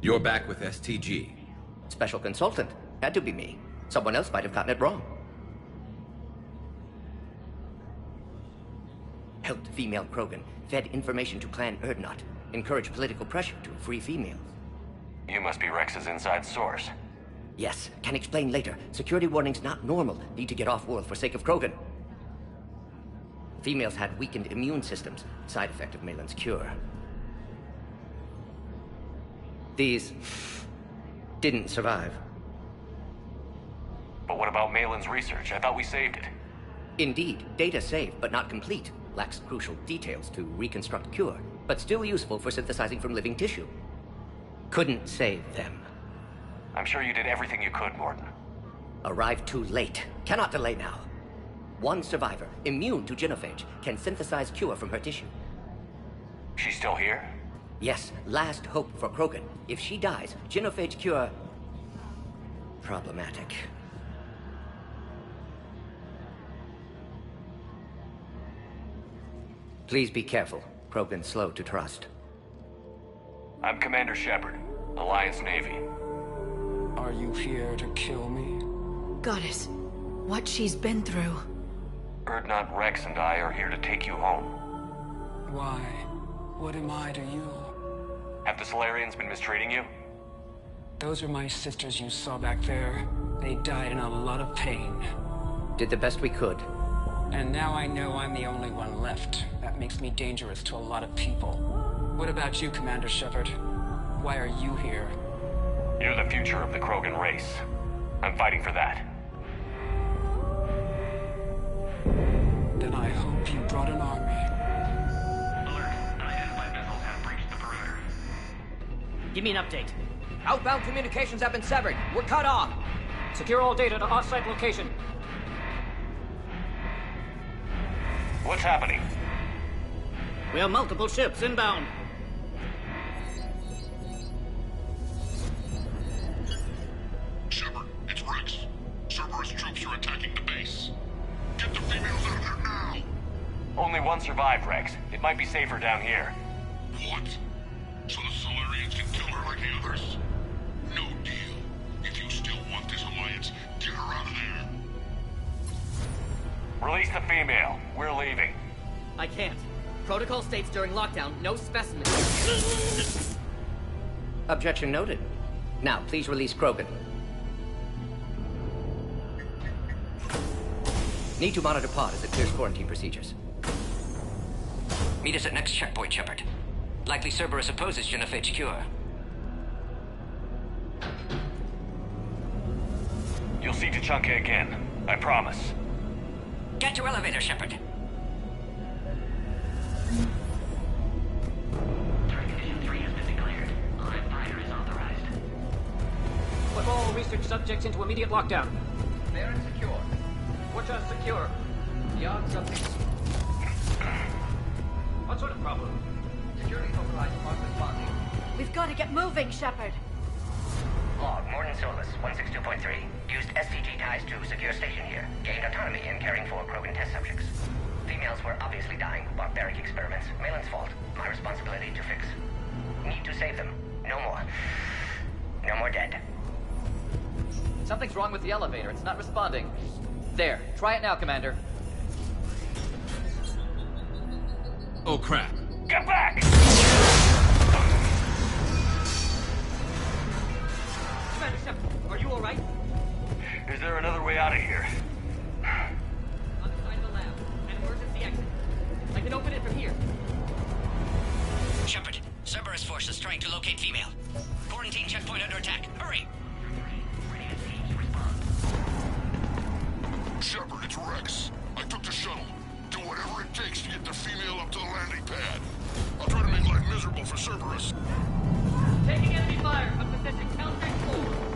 You're back with STG. Special consultant. Had to be me. Someone else might have gotten it wrong. Helped female Krogan. Fed information to Clan Erdnot. Encouraged political pressure to free females. You must be Rex's inside source. Yes, can explain later. Security warnings not normal. Need to get off-world for sake of Krogan. Females had weakened immune systems. Side effect of Malin's cure. These didn't survive. But what about Malin's research? I thought we saved it. Indeed, data saved, but not complete. Lacks crucial details to reconstruct cure, but still useful for synthesizing from living tissue. Couldn't save them. I'm sure you did everything you could, Morton. Arrived too late. Cannot delay now. One survivor, immune to genophage, can synthesize cure from her tissue. She's still here? Yes, last hope for Krogan. If she dies, genophage cure... problematic. Please be careful. Krogan's slow to trust. I'm Commander Shepard, Alliance Navy. Are you here to kill me? Goddess, what she's been through. Urdnot, Rex, and I are here to take you home. Why? What am I to you? Have the Solarians been mistreating you? Those are my sisters you saw back there. They died in a lot of pain. Did the best we could. And now I know I'm the only one left. That makes me dangerous to a lot of people. What about you, Commander Shepard? Why are you here? You're the future of the Krogan race. I'm fighting for that. Then I hope you brought an army. Give me an update. Outbound communications have been severed. We're cut off. Secure all data to off-site location. What's happening? We have multiple ships inbound. Shepard, it's Rex. Cerberus troops are attacking the base. Get the females out of there now! Only one survived, Rex. It might be safer down here. What? So the Solarians can kill her like the others? No deal. If you still want this alliance, get her out of there. Release the female. We're leaving. I can't. Protocol states during lockdown, no specimens. Objection noted. Now, please release Krogan. Need to monitor pod as it clears quarantine procedures. Meet us at next checkpoint, Shepard. Likely Cerberus opposes genophage cure. You'll see Tuchanka again. I promise. Get to elevator, Shepard. Condition 3 has been declared. Live fire is authorized. Put all research subjects into immediate lockdown. Fair and secure. Which are secure. Beyond subjects. What sort of problem? Security overrides aren't responding. We've got to get moving, Shepard. Log, Morden Solus, 162.3. Used SCG ties to secure station here. Gained autonomy in caring for Krogan test subjects. Females were obviously dying. Barbaric experiments. Malin's fault. My responsibility to fix. Need to save them. No more. No more dead. Something's wrong with the elevator. It's not responding. There. Try it now, Commander. Oh, crap. Get back! Commander Shepard, are you all right? Is there another way out of here? On the side of the lab. An emergency exit. I can open it from here. Shepard, Cerberus forces trying to locate female. Quarantine checkpoint under attack. Hurry! Shepard, it's Rex. I took the shuttle. Do whatever it takes to get the female up to the landing pad. I'll try to make life miserable for Cerberus. Taking enemy fire from position Caltrate 4.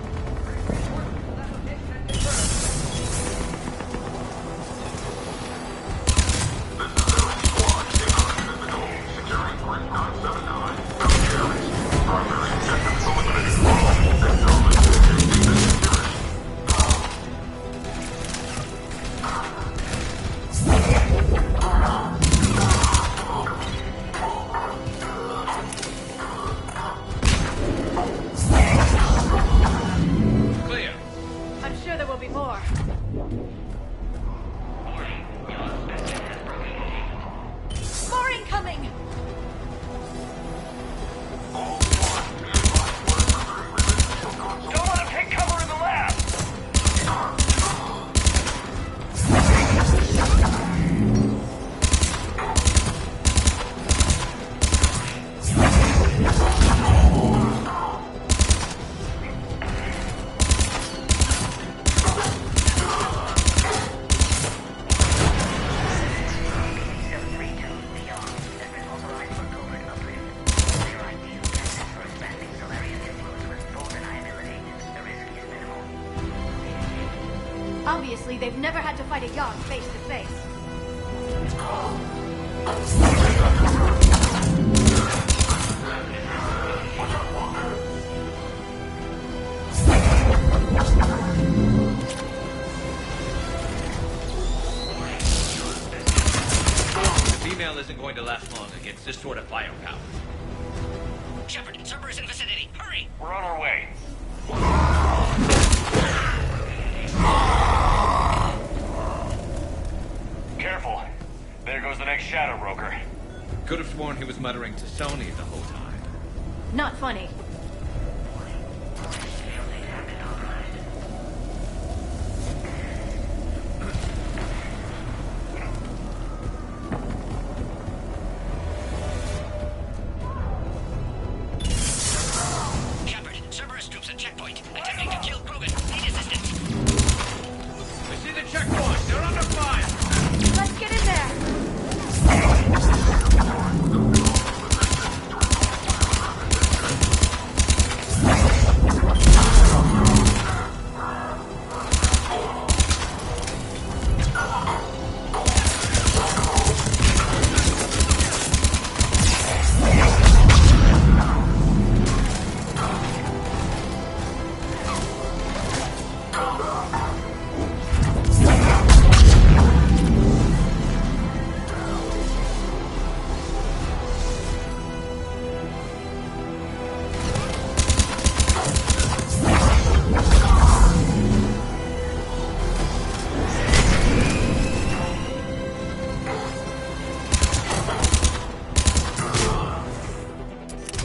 Securing point 979. Primary objectives eliminated. I'm sure there will be more. More incoming! Don't let him take cover in the lab! Obviously, they've never had to fight a Yard face to face. The female isn't going to last long against this sort of firepower. Shepard, Cerberus in vicinity. Hurry! We're on our way. Could have sworn he was muttering to Sony the whole time. Not funny. Shepard, Cerberus troops at checkpoint. Attempting to kill Krogan. Need assistance. I see the checkpoint. They're under fire. Let's get in there.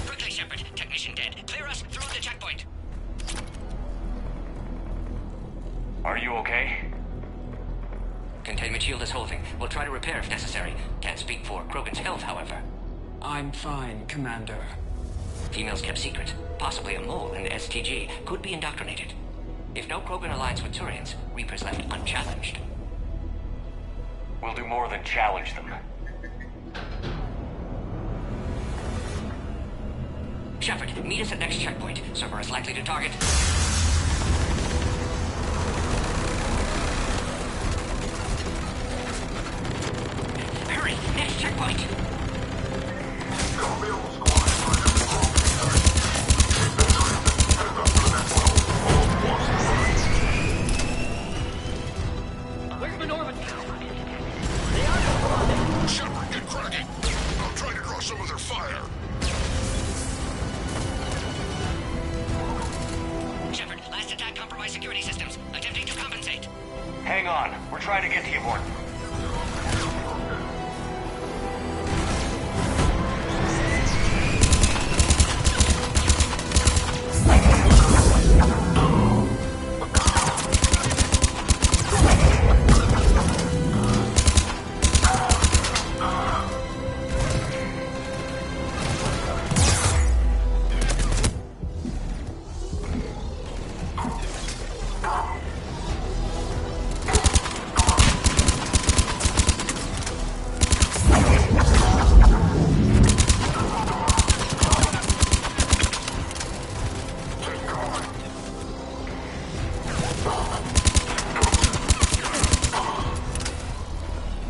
Quickly, Shepard. Technician dead. Clear us through the checkpoint. Are you okay? Containment shield is holding. We'll try to repair if necessary. Can't speak for Krogan's health, however. I'm fine, Commander. Females kept secret. Possibly a mole in the STG. Could be indoctrinated. If no Krogan aligns with Turians, Reapers left unchallenged. We'll do more than challenge them. Shepard, meet us at next checkpoint. Cerberus likely to target. Hurry! Next checkpoint! Where's Minorva? Shepard, get cracking! I'm trying to draw some of their fire. Shepard, last attack compromised security systems. Attempting to compensate. Hang on. We're trying to get to you, Morton.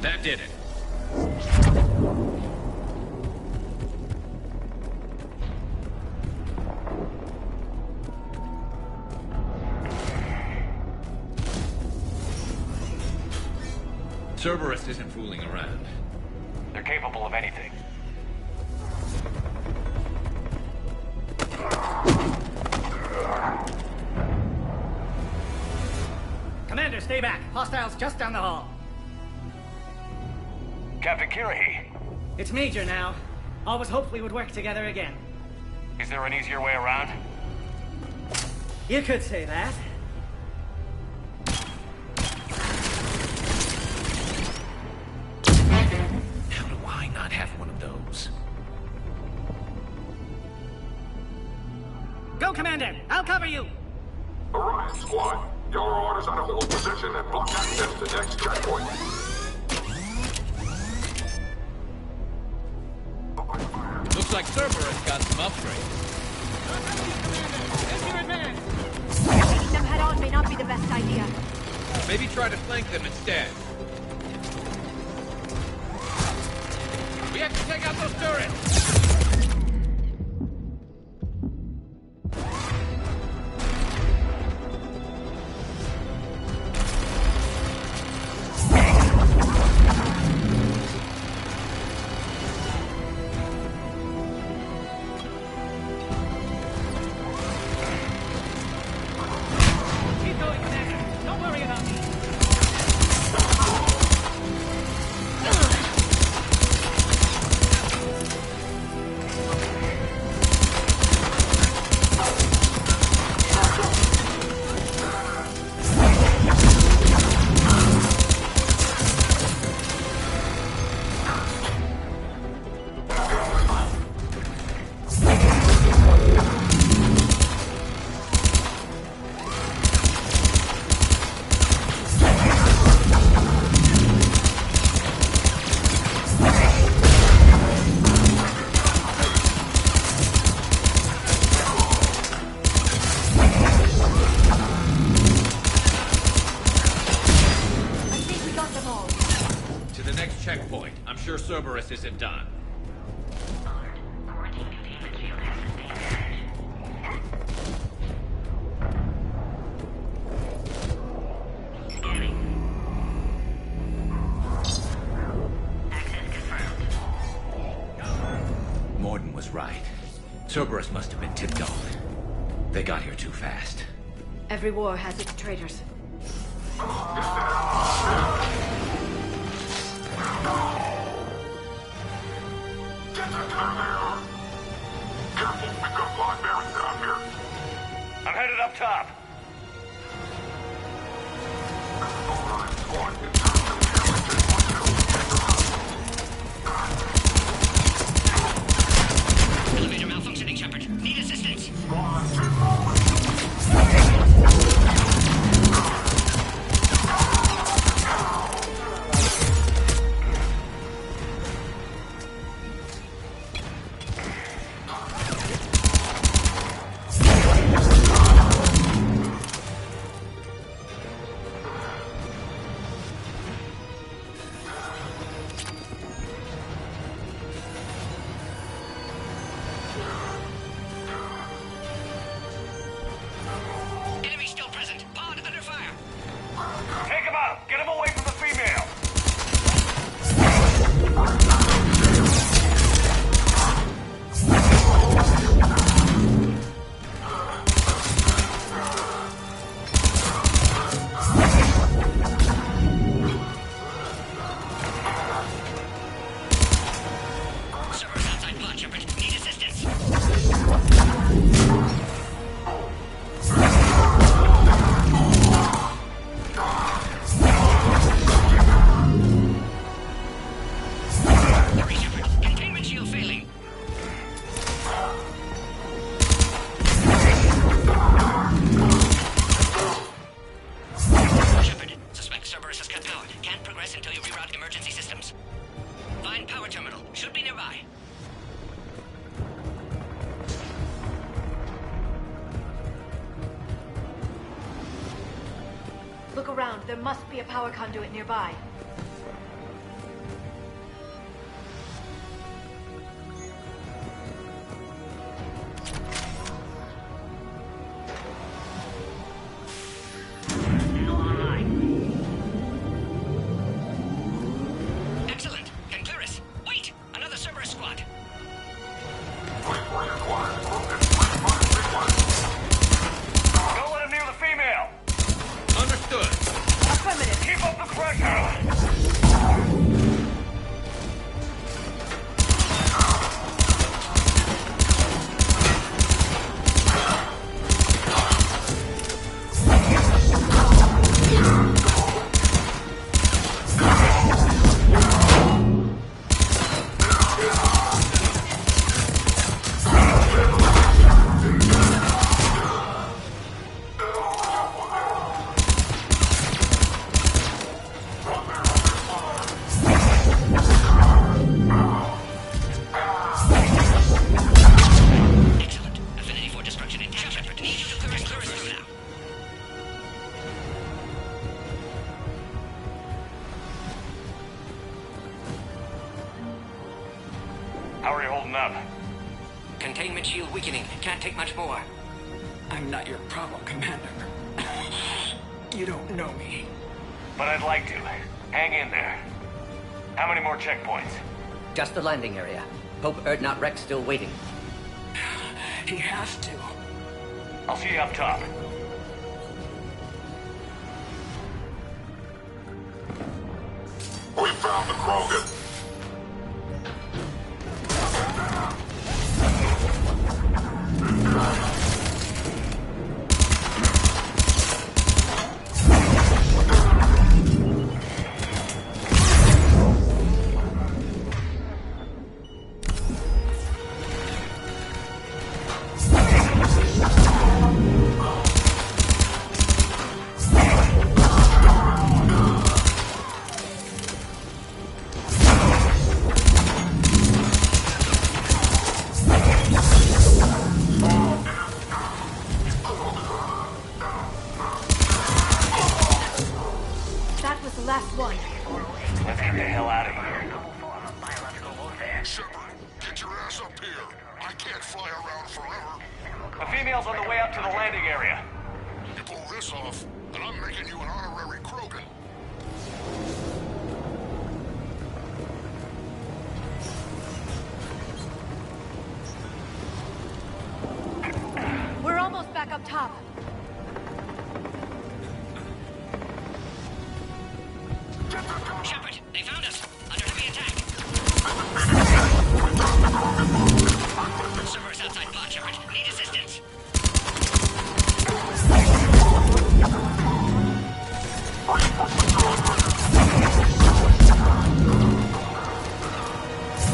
That did it. Cerberus isn't fooling around. They're capable of anything. Commander, stay back. Hostiles just down the hall. Captain Kirahi, It's Major now. Always hoped we would work together again. is there an easier way around? You could say that. How do I not have one of those? Go, Commander! I'll cover you! Arrive, squad. Your orders are to hold position and block access to next checkpoint. Looks like Cerberus got some upgrades. Taking them head on may not be the best idea. Maybe try to flank them instead. We have to take out those turrets! Cerberus isn't done. Morden was right. Cerberus must have been tipped off. They got here too fast. Every war has its traitors. I'm headed up top. Elevator malfunctioning, Shepard. Need assistance. Look around. There must be a power conduit nearby. Excellent. Can clear us. Wait! Another Cerberus squad. Don't let him near the female. Understood. Affirmative. Keep up the pressure. How are you holding up? Containment shield weakening. Can't take much more. I'm not your problem, Commander. You don't know me. But I'd like to. Hang in there. How many more checkpoints? Just the landing area. Pope Erdnot Rex still waiting. He has to. I'll see you up top. We found the Krogan. That was the last one. Let's get the hell out of here. can't fly around forever. The female's on the way up to the landing area. You pull this off, and I'm making you an honorary Krogan. We're almost back up top. Shepard, they found us. Under heavy attack. Servers outside pod, Shepard. Need assistance.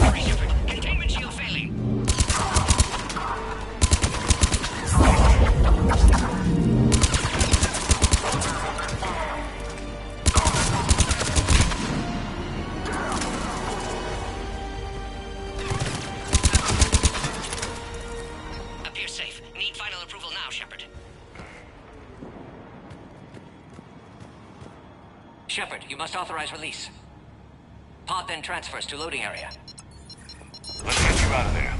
Hurry, Shepard. Containment shield failing. Appears safe. Need final approval now, Shepard. Shepard, you must authorize release. Pod then transfers to loading area. Let's get you out of there.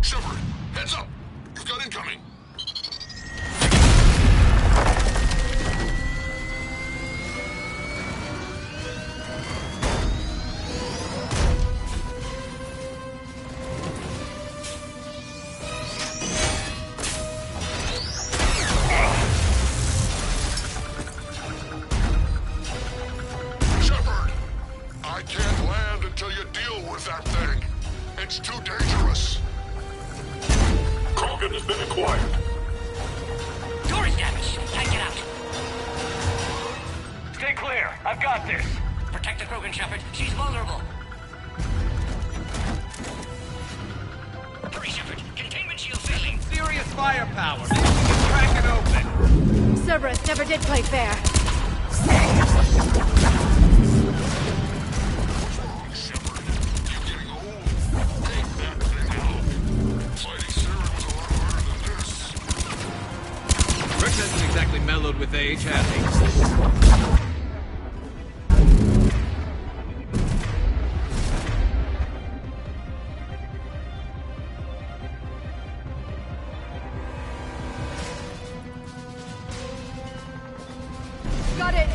Shepard, heads up! You've got incoming! Shepard! I can't land until you deal with that thing. It's too dangerous. Krogan has been acquired. Door is damaged. Can't get out. Stay clear. I've got this. Protect the Krogan, Shepard. She's vulnerable. Hurry, Shepard. Containment shield failing. Serious firepower. Maybe we can crack it open. Cerberus never did play fair. Shepard, you're getting old. Take that thing out. Fighting Saren was a lot harder than this. Rex hasn't exactly mellowed with age, has he? Got it.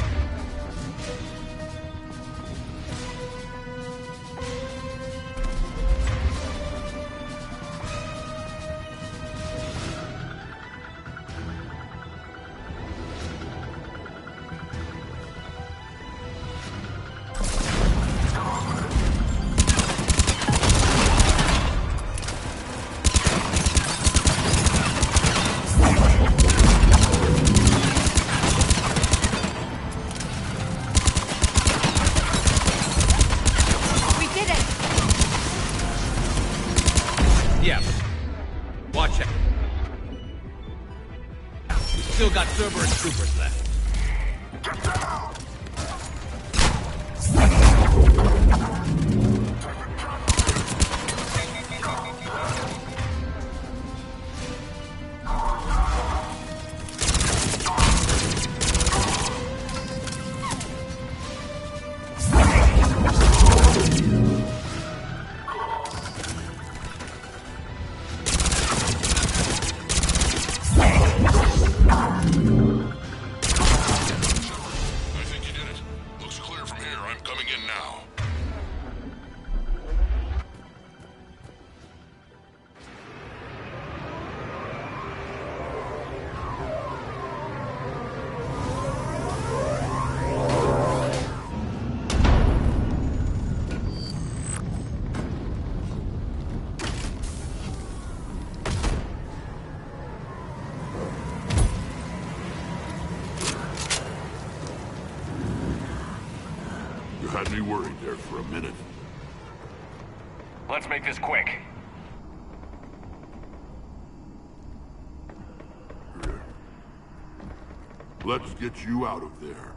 We did it. Yeah. Watch out. We've still got Cerberus troopers left. I think you did it. Looks clear from here. I'm coming in now. You had me worried there for a minute. Let's make this quick. Here. Let's get you out of there.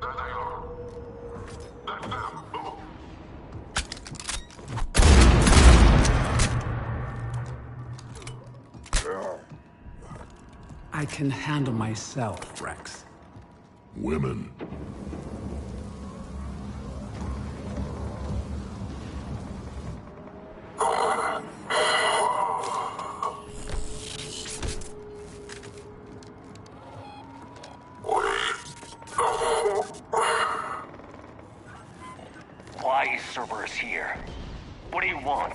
There they are. That's them. I can handle myself, Rex. Women. Why is Cerberus here? What do you want?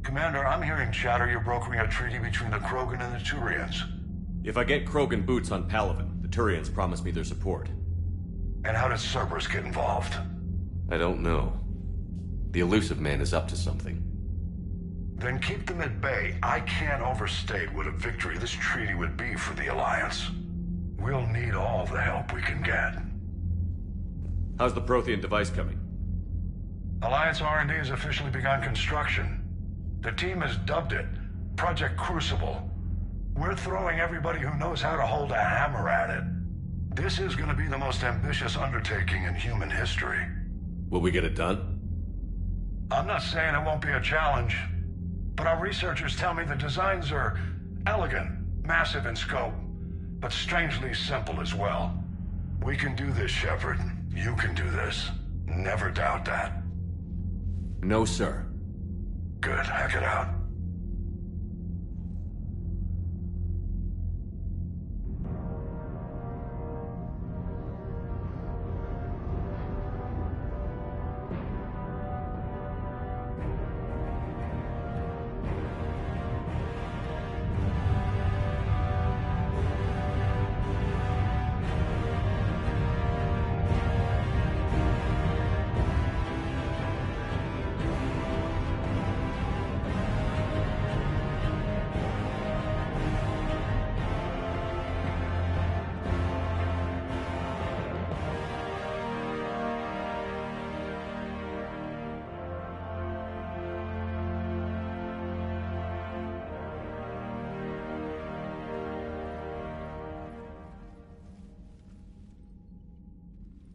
Commander, I'm hearing chatter you're brokering a treaty between the Krogan and the Turians. If I get Krogan boots on Palaven, the Turians promise me their support. And how does Cerberus get involved? I don't know. The Elusive Man is up to something. Then keep them at bay. I can't overstate what a victory this treaty would be for the Alliance. We'll need all the help we can get. How's the Prothean device coming? Alliance R&D has officially begun construction. The team has dubbed it Project Crucible. We're throwing everybody who knows how to hold a hammer at it. This is going to be the most ambitious undertaking in human history. Will we get it done? I'm not saying it won't be a challenge, but our researchers tell me the designs are elegant, massive in scope, but strangely simple as well. We can do this, Shepard. You can do this. Never doubt that. No, sir. Good. Hack it out.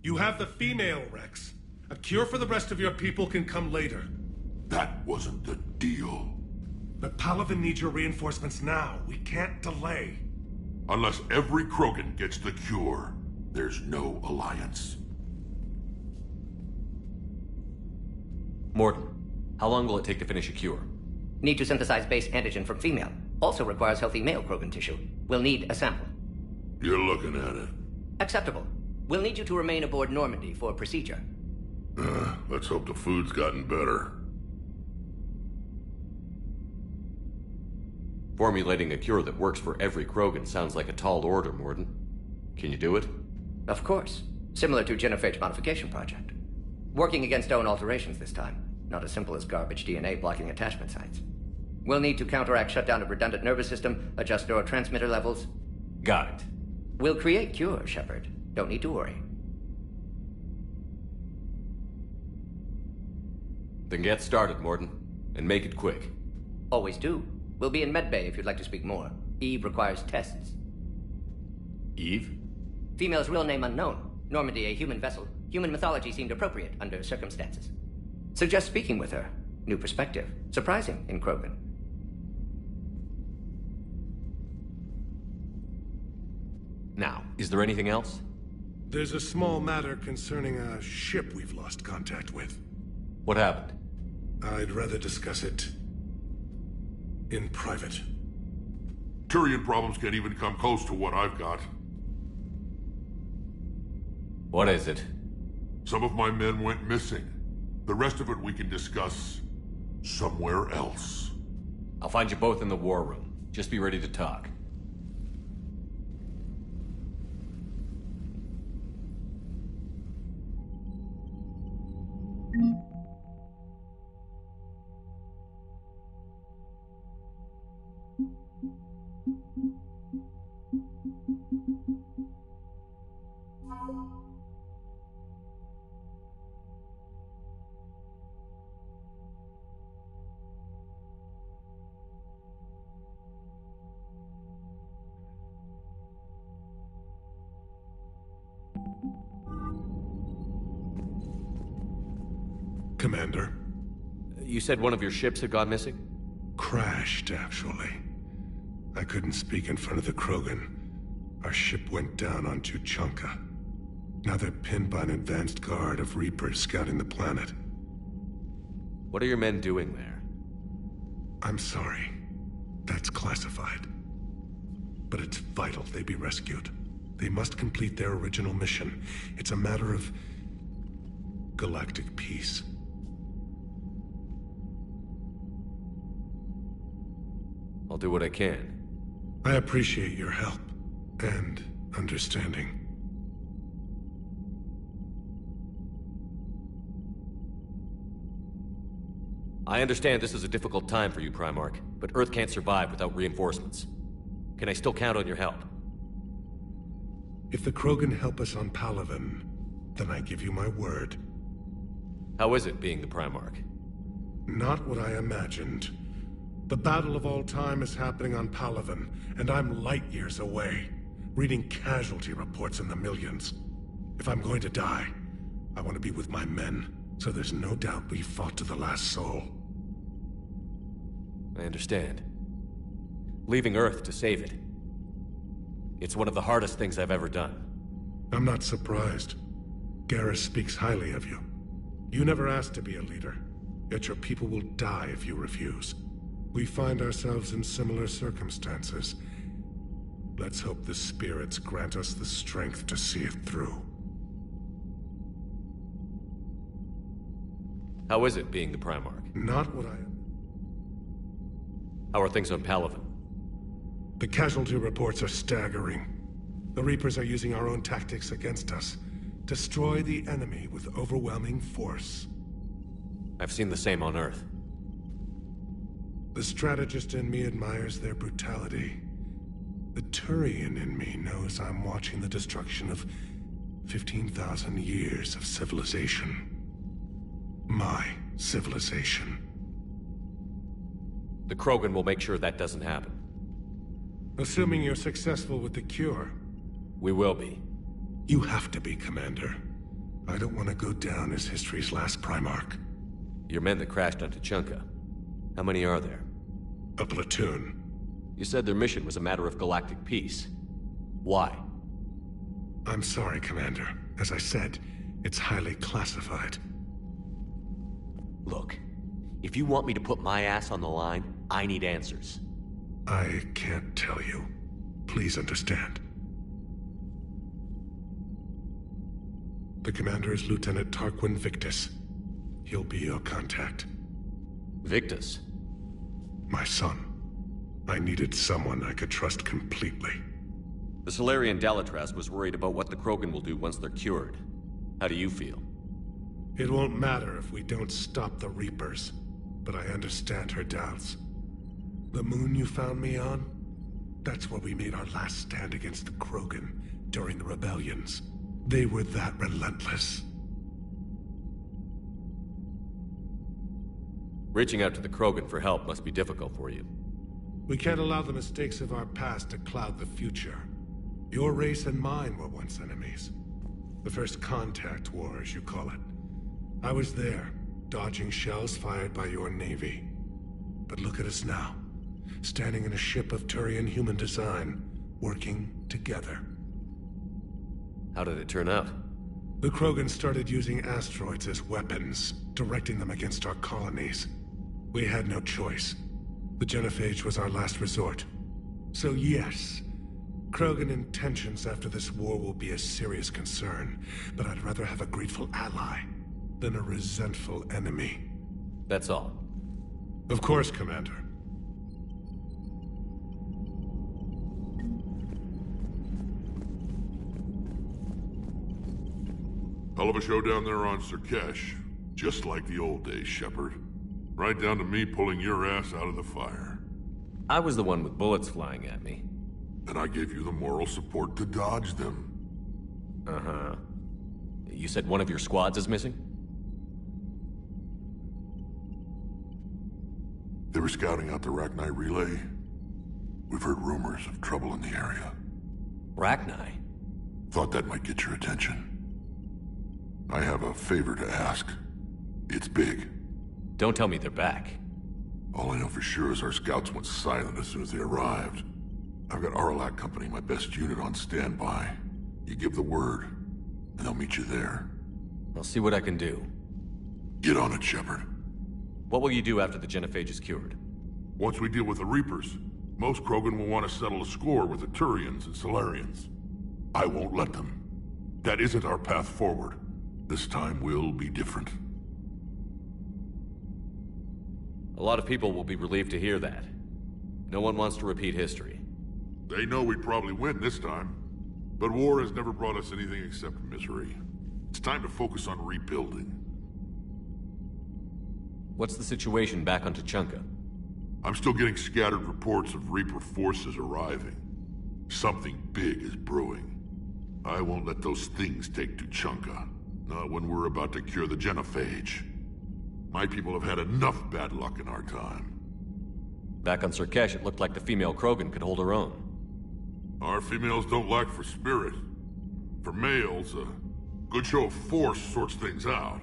You have the female, Rex. A cure for the rest of your people can come later. That wasn't the deal. But Palaven needs your reinforcements now. We can't delay. Unless every Krogan gets the cure, there's no alliance. Morton, how long will it take to finish a cure? Need to synthesize base antigen from female. Also requires healthy male Krogan tissue. We'll need a sample. You're looking at it. Acceptable. We'll need you to remain aboard Normandy for procedure. Let's hope the food's gotten better. Formulating a cure that works for every Krogan sounds like a tall order, Morton. Can you do it? Of course. Similar to Genophage modification project. Working against own alterations this time. Not as simple as garbage DNA blocking attachment sites. We'll need to counteract shutdown of redundant nervous system, adjust neurotransmitter levels. Got it. We'll create cure, Shepard. Don't need to worry. Then get started, Morton. And make it quick. Always do. We'll be in medbay if you'd like to speak more. Eve requires tests. Eve? Female's real name unknown. Normandy a human vessel. Human mythology seemed appropriate under circumstances. Suggest speaking with her. New perspective. Surprising in Krogan. Now, is there anything else? There's a small matter concerning a ship we've lost contact with. What happened? I'd rather discuss it in private. Turian problems can't even come close to what I've got. What is it? Some of my men went missing. The rest of it we can discuss somewhere else. I'll find you both in the war room. Just be ready to talk. Commander. You said one of your ships had gone missing? Crashed, actually. I couldn't speak in front of the Krogan. Our ship went down on Tuchanka. Now they're pinned by an advanced guard of Reapers scouting the planet. What are your men doing there? I'm sorry. That's classified. But it's vital they be rescued. They must complete their original mission. It's a matter of galactic peace. I'll do what I can. I appreciate your help and understanding. I understand this is a difficult time for you, Primarch, but Earth can't survive without reinforcements. Can I still count on your help? If the Krogan help us on Palaven, then I give you my word. How is it being the Primarch? Not what I imagined. The battle of all time is happening on Palaven, and I'm light years away, reading casualty reports in the millions. If I'm going to die, I want to be with my men, so there's no doubt we fought to the last soul. I understand. Leaving Earth to save it. It's one of the hardest things I've ever done. I'm not surprised. Garrus speaks highly of you. You never asked to be a leader, yet your people will die if you refuse. We find ourselves in similar circumstances. Let's hope the spirits grant us the strength to see it through. How is it being the Primarch? Not what I... How are things on Palaven? The casualty reports are staggering. The Reapers are using our own tactics against us. Destroy the enemy with overwhelming force. I've seen the same on Earth. The strategist in me admires their brutality. The Turian in me knows I'm watching the destruction of 15,000 years of civilization. My civilization. The Krogan will make sure that doesn't happen. Assuming you're successful with the cure. We will be. You have to be, Commander. I don't want to go down as history's last Primarch. Your men that crashed on Tuchanka. How many are there? A platoon. You said their mission was a matter of galactic peace. Why? I'm sorry, Commander. As I said, it's highly classified. Look, if you want me to put my ass on the line, I need answers. I can't tell you. Please understand. The commander is Lieutenant Tarquin Victus. He'll be your contact. Victus? My son. I needed someone I could trust completely. The Salarian Dalatras was worried about what the Krogan will do once they're cured. How do you feel? It won't matter if we don't stop the Reapers, but I understand her doubts. The moon you found me on? That's where we made our last stand against the Krogan during the rebellions. They were that relentless. Reaching out to the Krogan for help must be difficult for you. We can't allow the mistakes of our past to cloud the future. Your race and mine were once enemies. The first contact war, as you call it. I was there, dodging shells fired by your navy. But look at us now, standing in a ship of Turian human design, working together. How did it turn out? The Krogan started using asteroids as weapons, directing them against our colonies. We had no choice. The genophage was our last resort. So yes, Krogan intentions after this war will be a serious concern, but I'd rather have a grateful ally than a resentful enemy. That's all. Of course, Commander. Hell of a show down there on Surkesh. Just like the old days, Shepard. Right down to me pulling your ass out of the fire. I was the one with bullets flying at me. And I gave you the moral support to dodge them. Uh-huh. You said one of your squads is missing? They were scouting out the Rachni relay. We've heard rumors of trouble in the area. Rachni? Thought that might get your attention. I have a favor to ask. It's big. Don't tell me they're back. All I know for sure is our scouts went silent as soon as they arrived. I've got Aralac Company, my best unit, on standby. You give the word, and I'll meet you there. I'll see what I can do. Get on it, Shepard. What will you do after the genophage is cured? Once we deal with the Reapers, most Krogan will want to settle a score with the Turians and Solarians. I won't let them. That isn't our path forward. This time will be different. A lot of people will be relieved to hear that. No one wants to repeat history. They know we'd probably win this time. But war has never brought us anything except misery. It's time to focus on rebuilding. What's the situation back on Tuchanka? I'm still getting scattered reports of Reaper forces arriving. Something big is brewing. I won't let those things take Tuchanka. Not when we're about to cure the genophage. My people have had enough bad luck in our time. Back on Surkesh, it looked like the female Krogan could hold her own. Our females don't lack for spirit. For males, a good show of force sorts things out.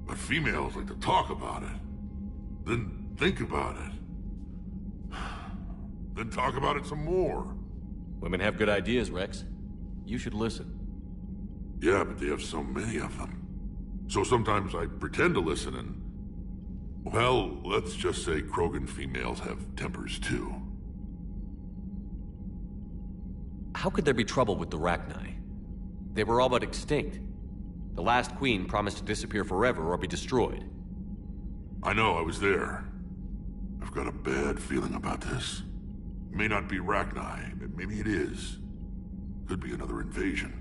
But females like to talk about it. Then think about it. Then talk about it some more. Women have good ideas, Rex. You should listen. Yeah, but they have so many of them. So sometimes I pretend to listen and... Well, let's just say Krogan females have tempers too. How could there be trouble with the Rachni? They were all but extinct. The last queen promised to disappear forever or be destroyed. I know, I was there. I've got a bad feeling about this. It may not be Rachni, but maybe it is. Could be another invasion.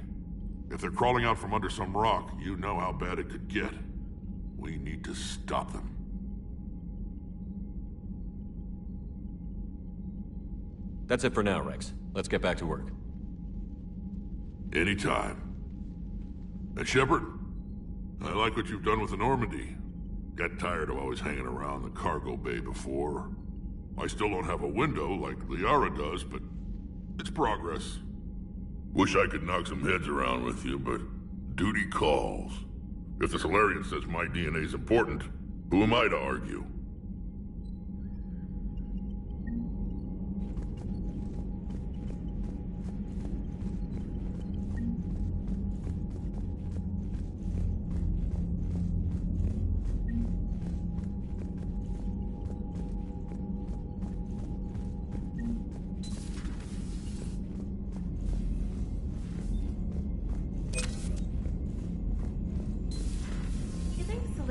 If they're crawling out from under some rock, you know how bad it could get. We need to stop them. That's it for now, Rex. Let's get back to work. Anytime. And Shepard, I like what you've done with the Normandy. Got tired of always hanging around the cargo bay before. I still don't have a window like Liara does, but it's progress. Wish I could knock some heads around with you, but duty calls. If the Solarian says my DNA's important, who am I to argue?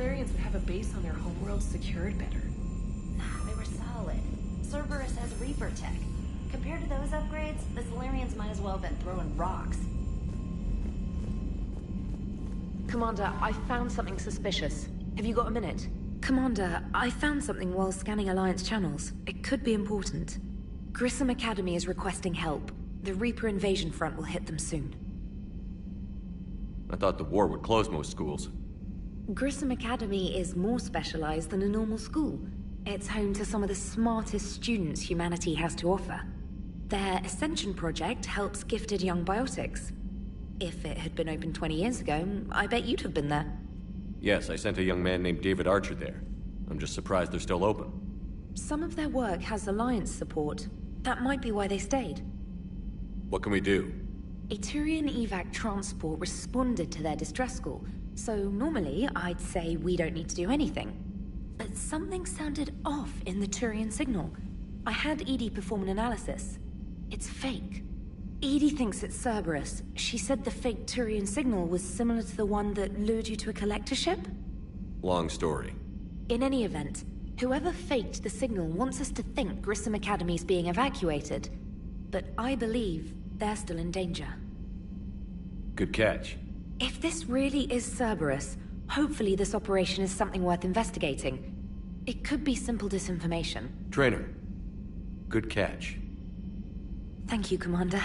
Solarians would have a base on their homeworld secured better. Nah, they were solid. Cerberus has Reaper tech. Compared to those upgrades, the Solarians might as well have been throwing rocks. Commander, I found something suspicious. Have you got a minute? Commander, I found something while scanning Alliance channels. It could be important. Grissom Academy is requesting help. The Reaper invasion front will hit them soon. I thought the war would close most schools. Grissom Academy is more specialized than a normal school. It's home to some of the smartest students humanity has to offer. Their Ascension project helps gifted young biotics. If it had been open 20 years ago, I bet you'd have been there. Yes, I sent a young man named David Archer there. I'm just surprised they're still open. Some of their work has Alliance support. That might be why they stayed. What can we do? A Turian evac transport responded to their distress call. So normally, I'd say we don't need to do anything. But something sounded off in the Turian signal. I had Edie perform an analysis. It's fake. Edie thinks it's Cerberus. She said the fake Turian signal was similar to the one that lured you to a collector ship? Long story. In any event, whoever faked the signal wants us to think Grissom Academy's being evacuated. But I believe they're still in danger. Good catch. If this really is Cerberus, hopefully this operation is something worth investigating. It could be simple disinformation. Trainer, good catch. Thank you, Commander.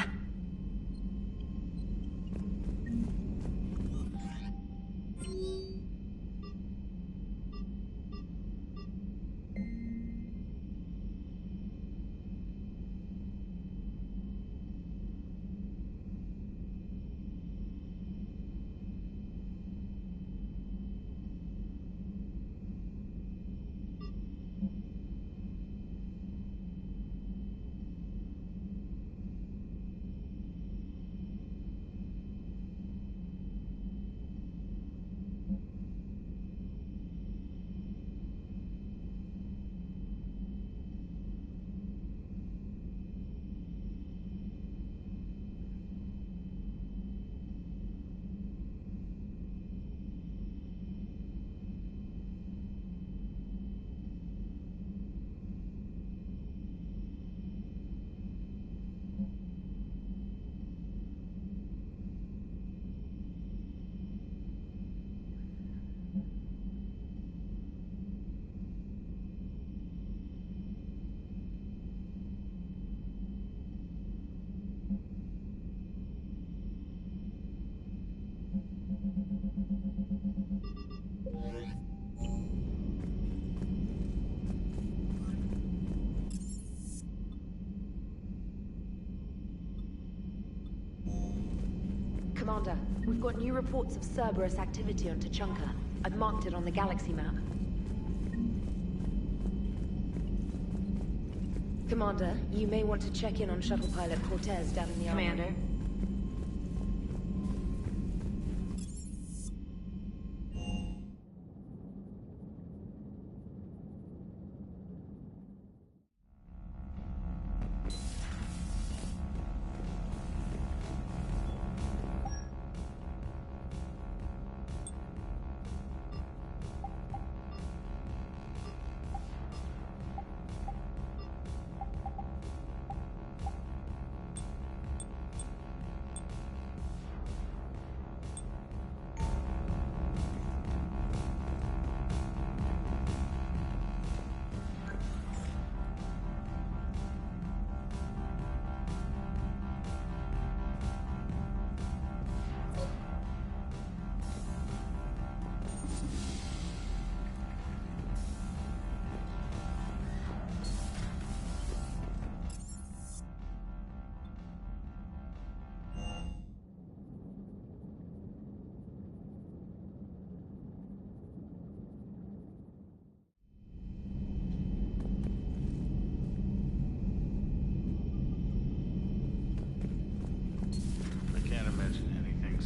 Commander, we've got new reports of Cerberus activity on Tuchanka. I've marked it on the galaxy map. Commander, you may want to check in on shuttle pilot Cortez down in the armory. Commander.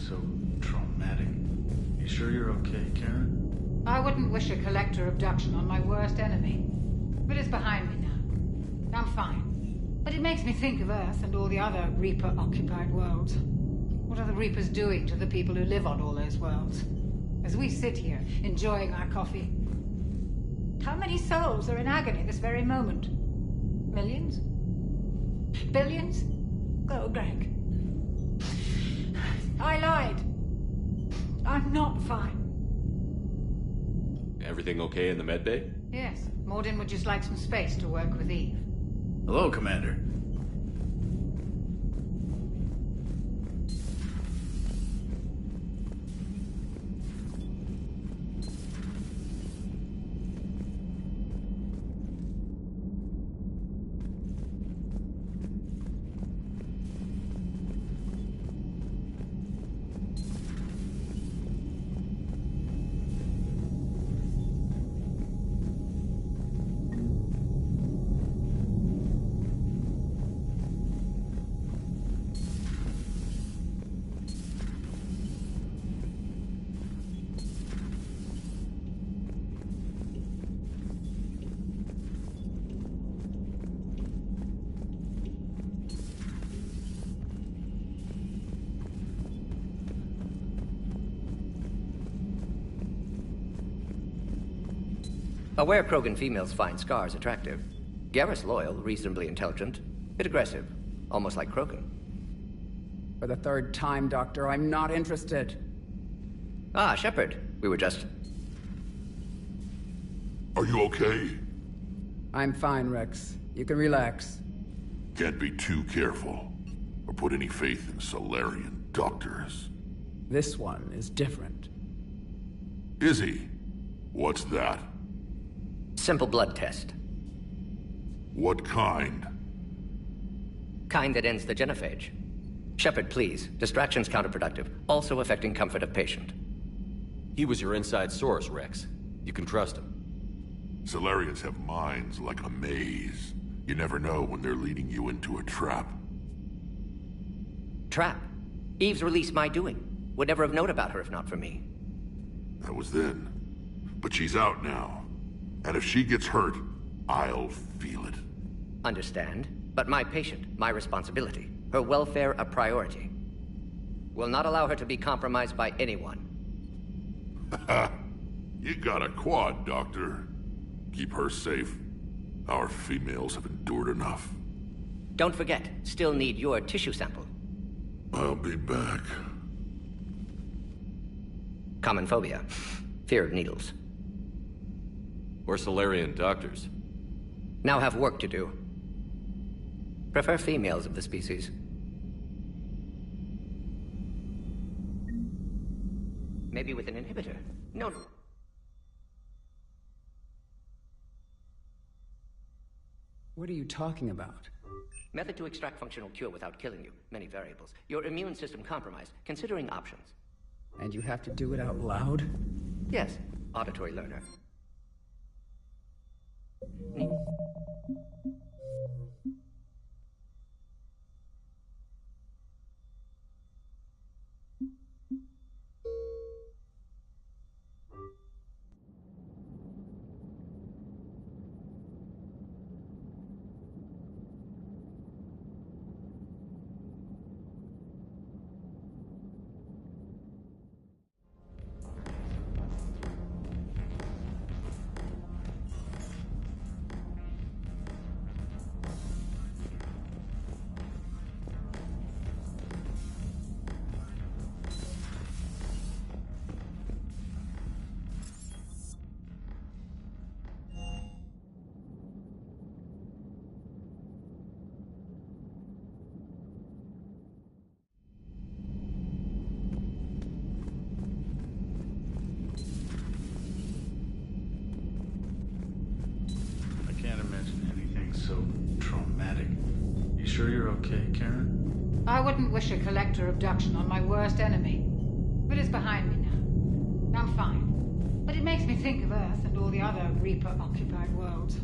So traumatic. You sure you're okay, Karen? I wouldn't wish a collector abduction on my worst enemy. But it's behind me now. I'm fine. But it makes me think of Earth and all the other Reaper-occupied worlds. What are the Reapers doing to the people who live on all those worlds? As we sit here, enjoying our coffee. How many souls are in agony this very moment? Millions? Billions? Oh, Greg. I lied. I'm not fine. Everything okay in the medbay? Yes. Mordin would just like some space to work with Eve. Hello, Commander. Aware Krogan females find scars attractive. Garrus loyal, reasonably intelligent, bit aggressive, almost like Krogan. For the third time, Doctor, I'm not interested. Ah, Shepard. We were just... Are you okay? I'm fine, Rex. You can relax. Can't be too careful, or put any faith in Solarian doctors. This one is different. Is he? What's that? Simple blood test. What kind? Kind that ends the genophage. Shepard, please. Distraction's counterproductive, also affecting comfort of patient. He was your inside source, Rex. You can trust him. Solarians have minds like a maze. You never know when they're leading you into a trap. Trap? Eve's release my doing. Would never have known about her if not for me. That was then. But she's out now. And if she gets hurt, I'll feel it. Understand. But my patient, my responsibility. Her welfare a priority. Will not allow her to be compromised by anyone. You got a quad, Doctor. Keep her safe. Our females have endured enough. Don't forget, still need your tissue sample. I'll be back. Common phobia. Fear of needles. Or Solarian doctors. Now have work to do. Prefer females of the species. Maybe with an inhibitor. No. What are you talking about? Method to extract functional cure without killing you. Many variables. Your immune system compromised. Considering options. And you have to do it out loud? Yes. Auditory learner. So traumatic. You sure you're okay, Karen? I wouldn't wish a collector abduction on my worst enemy. But it's behind me now. I'm fine. But it makes me think of Earth and all the other Reaper-occupied worlds.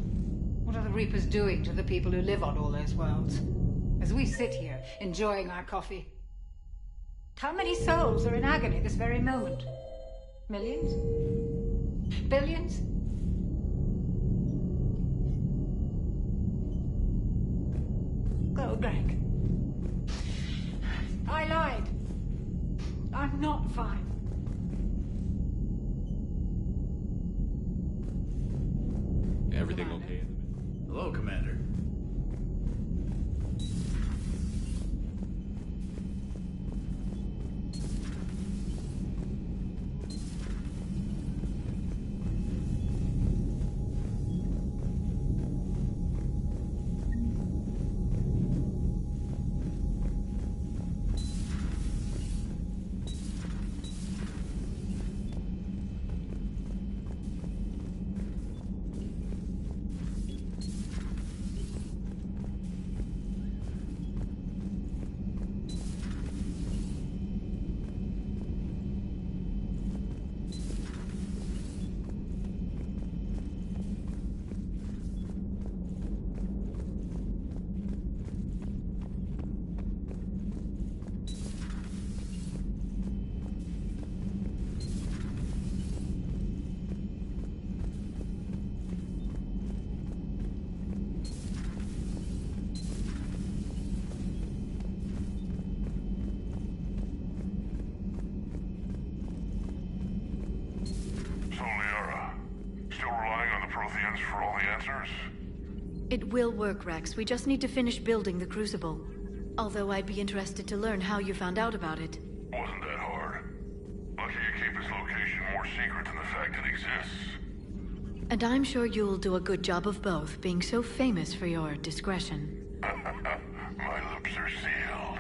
What are the Reapers doing to the people who live on all those worlds? As we sit here, enjoying our coffee. How many souls are in agony this very moment? Millions? Billions? Oh, Greg. I lied. I'm not fine. Everything okay? Hello, Commander. For all the answers? It will work, Rex. We just need to finish building the Crucible. Although I'd be interested to learn how you found out about it. Wasn't that hard. Lucky you keep its location more secret than the fact it exists. And I'm sure you'll do a good job of both, being so famous for your discretion. My lips are sealed.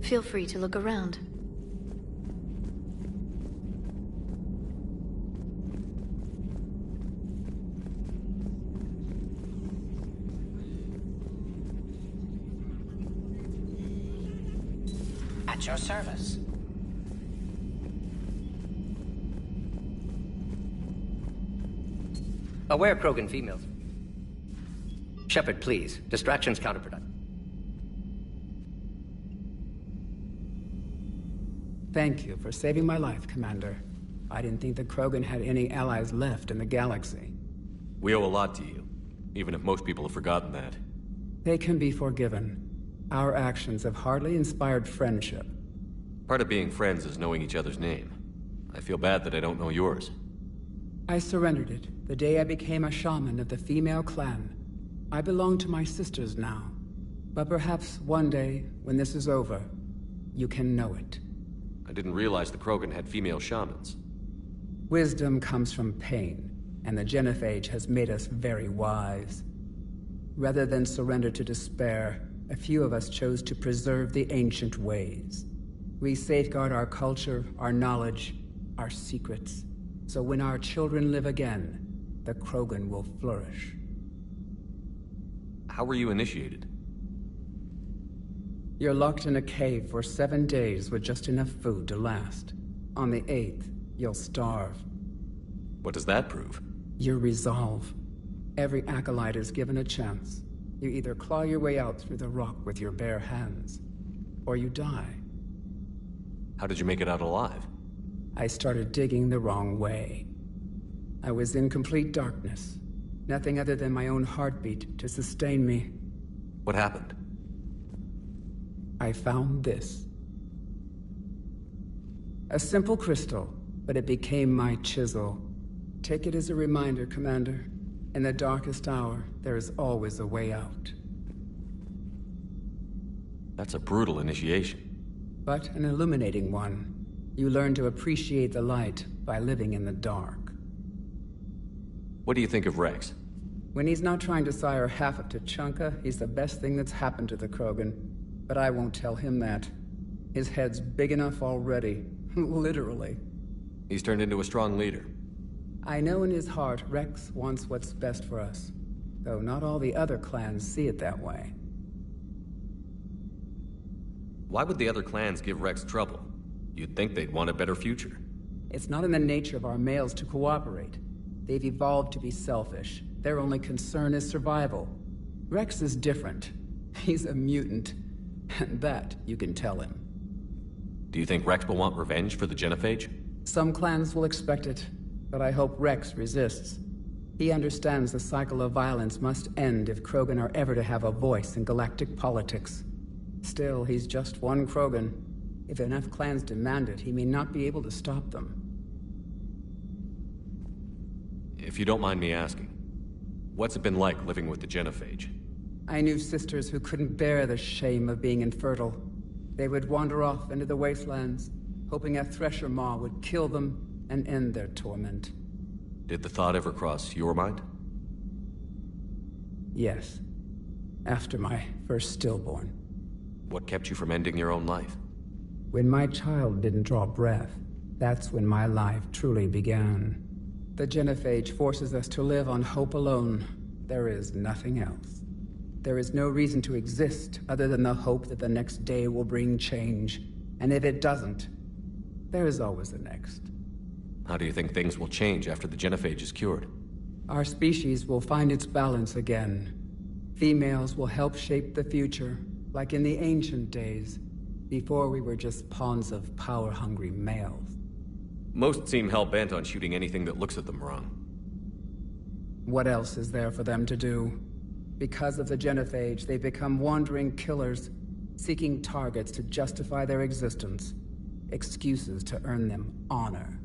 Feel free to look around. At your service. Aware Krogan females. Shepard, please. Distraction's counterproductive. Thank you for saving my life, Commander. I didn't think the Krogan had any allies left in the galaxy. We owe a lot to you, even if most people have forgotten that. They can be forgiven. Our actions have hardly inspired friendship. Part of being friends is knowing each other's name. I feel bad that I don't know yours. I surrendered it the day I became a shaman of the female clan. I belong to my sisters now. But perhaps one day, when this is over, you can know it. I didn't realize the Krogan had female shamans. Wisdom comes from pain. and the genophage has made us very wise. Rather than surrender to despair, a few of us chose to preserve the ancient ways. We safeguard our culture, our knowledge, our secrets, so when our children live again, the Krogan will flourish. How were you initiated? You're locked in a cave for 7 days with just enough food to last. On the 8th, you'll starve. What does that prove? Your resolve. Every acolyte is given a chance. You either claw your way out through the rock with your bare hands, or you die. How did you make it out alive? I started digging the wrong way. I was in complete darkness. Nothing other than my own heartbeat to sustain me. What happened? I found this. A simple crystal, but it became my chisel. Take it as a reminder, Commander. In the darkest hour, there is always a way out. That's a brutal initiation. But an illuminating one. You learn to appreciate the light by living in the dark. What do you think of Rex? When he's not trying to sire half of Tuchanka, he's the best thing that's happened to the Krogan. But I won't tell him that. His head's big enough already. Literally. He's turned into a strong leader. I know in his heart Rex wants what's best for us. Though not all the other clans see it that way. Why would the other clans give Rex trouble? You'd think they'd want a better future. It's not in the nature of our males to cooperate. They've evolved to be selfish. Their only concern is survival. Rex is different. He's a mutant. And that you can tell him. Do you think Rex will want revenge for the genophage? Some clans will expect it, but I hope Rex resists. He understands the cycle of violence must end if Krogan are ever to have a voice in galactic politics. Still, he's just one Krogan. If enough clans demand it, he may not be able to stop them. If you don't mind me asking, what's it been like living with the genophage? I knew sisters who couldn't bear the shame of being infertile. They would wander off into the wastelands, hoping a thresher maw would kill them and end their torment. Did the thought ever cross your mind? Yes. After my first stillborn. What kept you from ending your own life? When my child didn't draw breath, that's when my life truly began. The genophage forces us to live on hope alone. There is nothing else. There is no reason to exist other than the hope that the next day will bring change. And if it doesn't, there is always the next. How do you think things will change after the genophage is cured? Our species will find its balance again. Females will help shape the future, like in the ancient days, before we were just pawns of power-hungry males. Most seem hell-bent on shooting anything that looks at them wrong. What else is there for them to do? Because of the genophage, they become wandering killers, seeking targets to justify their existence, excuses to earn them honor.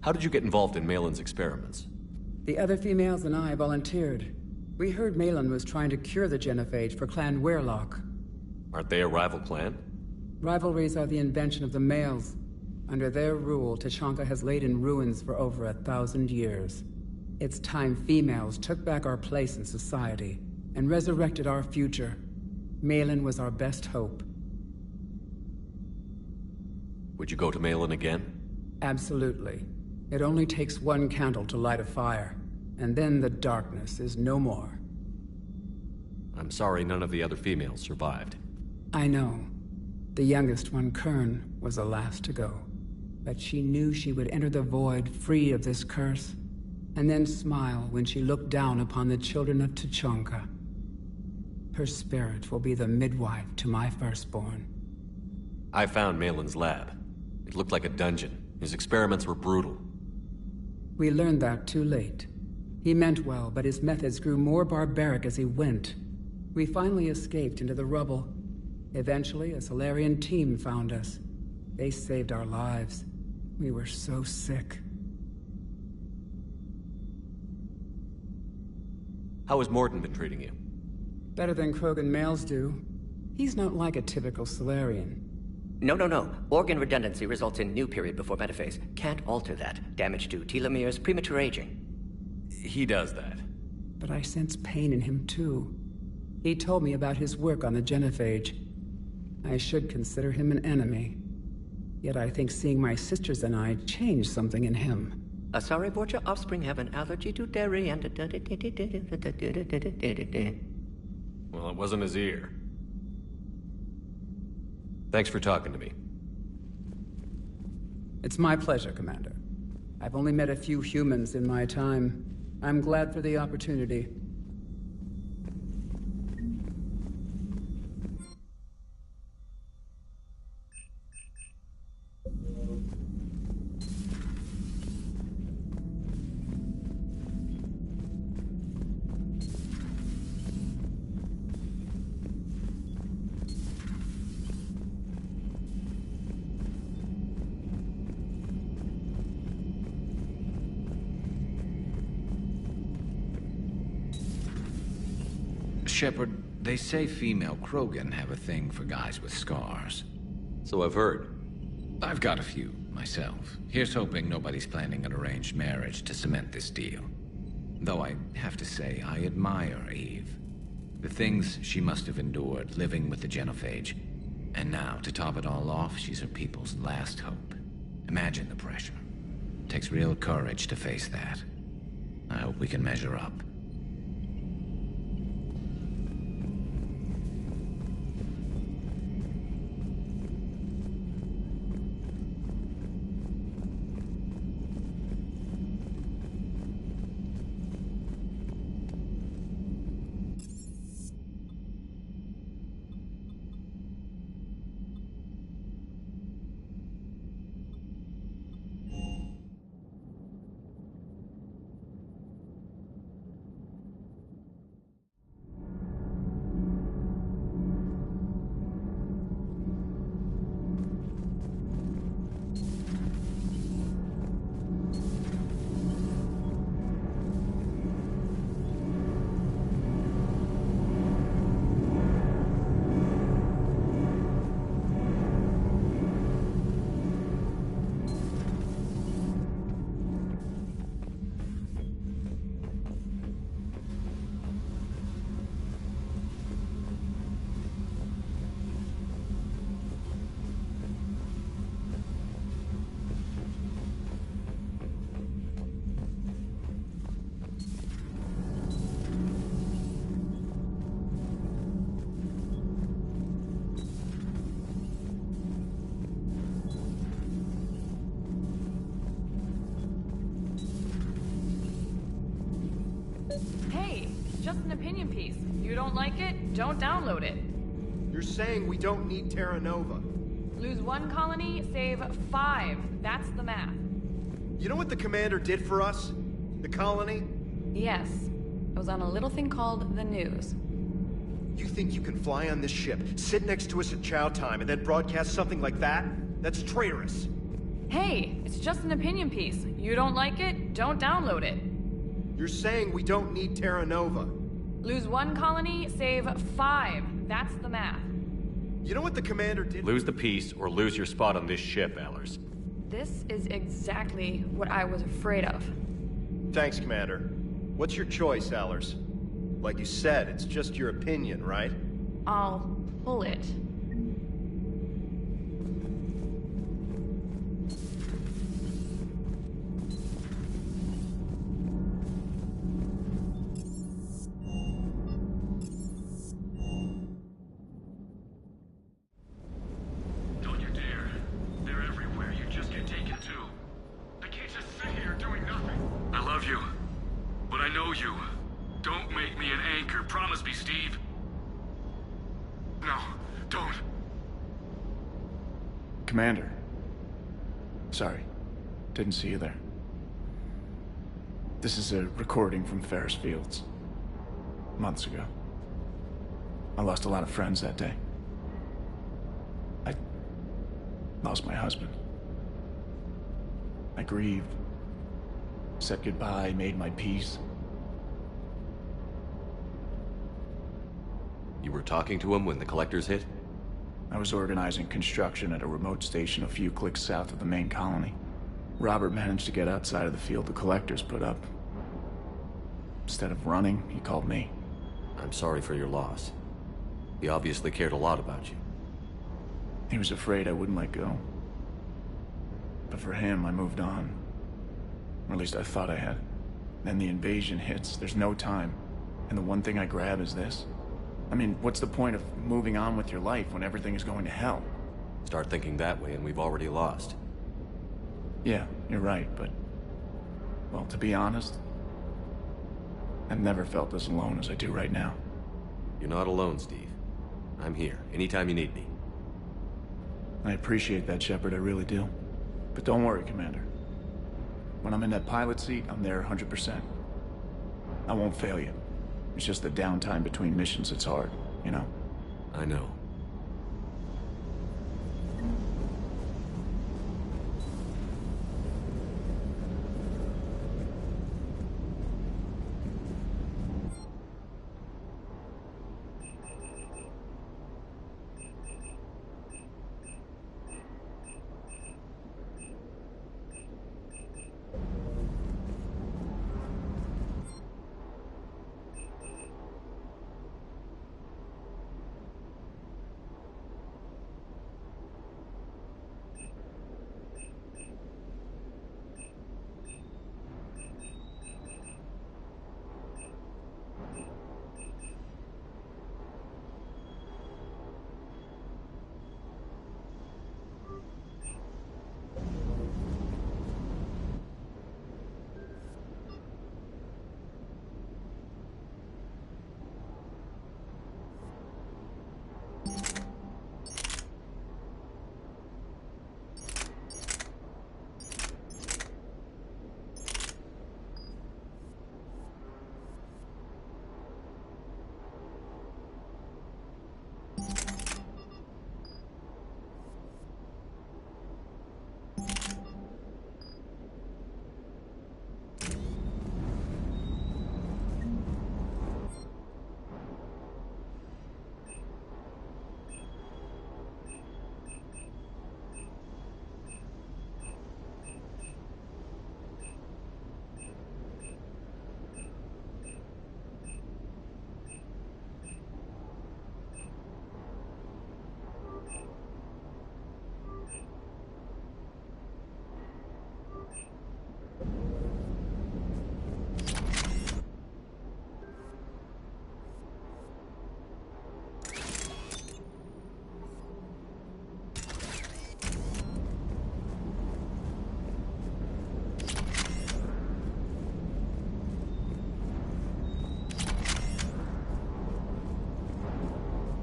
How did you get involved in Malin's experiments? The other females and I volunteered. We heard Malin was trying to cure the genophage for Clan Weirlock. Aren't they a rival clan? Rivalries are the invention of the males. Under their rule, Tuchanka has laid in ruins for over 1,000 years. It's time females took back our place in society and resurrected our future. Malin was our best hope. Would you go to Malin again? Absolutely. It only takes one candle to light a fire, and then the darkness is no more. I'm sorry none of the other females survived. I know. The youngest one, Kern, was the last to go. But she knew she would enter the void free of this curse, and then smile when she looked down upon the children of Tuchanka. Her spirit will be the midwife to my firstborn. I found Malin's lab. It looked like a dungeon. His experiments were brutal. We learned that too late. He meant well, but his methods grew more barbaric as he went. We finally escaped into the rubble. Eventually, a Solarian team found us. They saved our lives. We were so sick. How has Morton been treating you? Better than Krogan males do. He's not like a typical Solarian. No. Organ redundancy results in new period before metaphase. Can't alter that. Damage to telomeres, premature aging. He does that. But I sense pain in him too. He told me about his work on the genophage. I should consider him an enemy. Yet I think seeing my sisters and I changed something in him. Sorry, Borgia offspring have an allergy to dairy and... Well, it wasn't his ear. Thanks for talking to me. It's my pleasure, Commander. I've only met a few humans in my time. I'm glad for the opportunity. Shepard, they say female Krogan have a thing for guys with scars. So I've heard. I've got a few, myself. Here's hoping nobody's planning an arranged marriage to cement this deal. Though I have to say, I admire Eve. The things she must have endured living with the genophage. And now, to top it all off, she's her people's last hope. Imagine the pressure. Takes real courage to face that. I hope we can measure up. Just an opinion piece. You don't like it? Don't download it. You're saying we don't need Terra Nova. Lose 1 colony, save 5. That's the math. You know what the commander did for us? The colony? Yes. It was on a little thing called the news. You think you can fly on this ship, sit next to us at chow time, and then broadcast something like that? That's traitorous. Hey, it's just an opinion piece. You don't like it? Don't download it. You're saying we don't need Terra Nova. Lose 1 colony, save 5. That's the math. You know what the commander did? Lose the peace or lose your spot on this ship, Allers. This is exactly what I was afraid of. Thanks, Commander. What's your choice, Allers? Like you said, it's just your opinion, right? I'll pull it. Commander. Sorry. Didn't see you there. This is a recording from Ferris Fields. Months ago. I lost a lot of friends that day. I lost my husband. I grieved. Said goodbye, made my peace. You were talking to him when the collectors hit? I was organizing construction at a remote station a few clicks south of the main colony. Robert managed to get outside of the field the collectors put up. Instead of running, he called me. I'm sorry for your loss. He obviously cared a lot about you. He was afraid I wouldn't let go. But for him, I moved on. Or at least I thought I had. Then the invasion hits, there's no time. And the one thing I grab is this. I mean, what's the point of moving on with your life when everything is going to hell? Start thinking that way and we've already lost. Yeah, you're right, but... well, to be honest, I've never felt as alone as I do right now. You're not alone, Steve. I'm here, anytime you need me. I appreciate that, Shepard, I really do. But don't worry, Commander. When I'm in that pilot seat, I'm there 100%. I won't fail you. It's just the downtime between missions that's hard, you know? I know.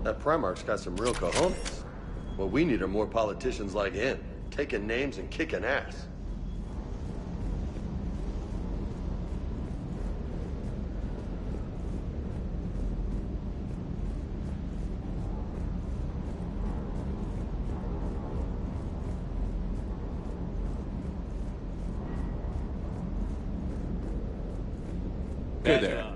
That Primarch's got some real cojones. What we need are more politicians like him, taking names and kicking ass. Hey there.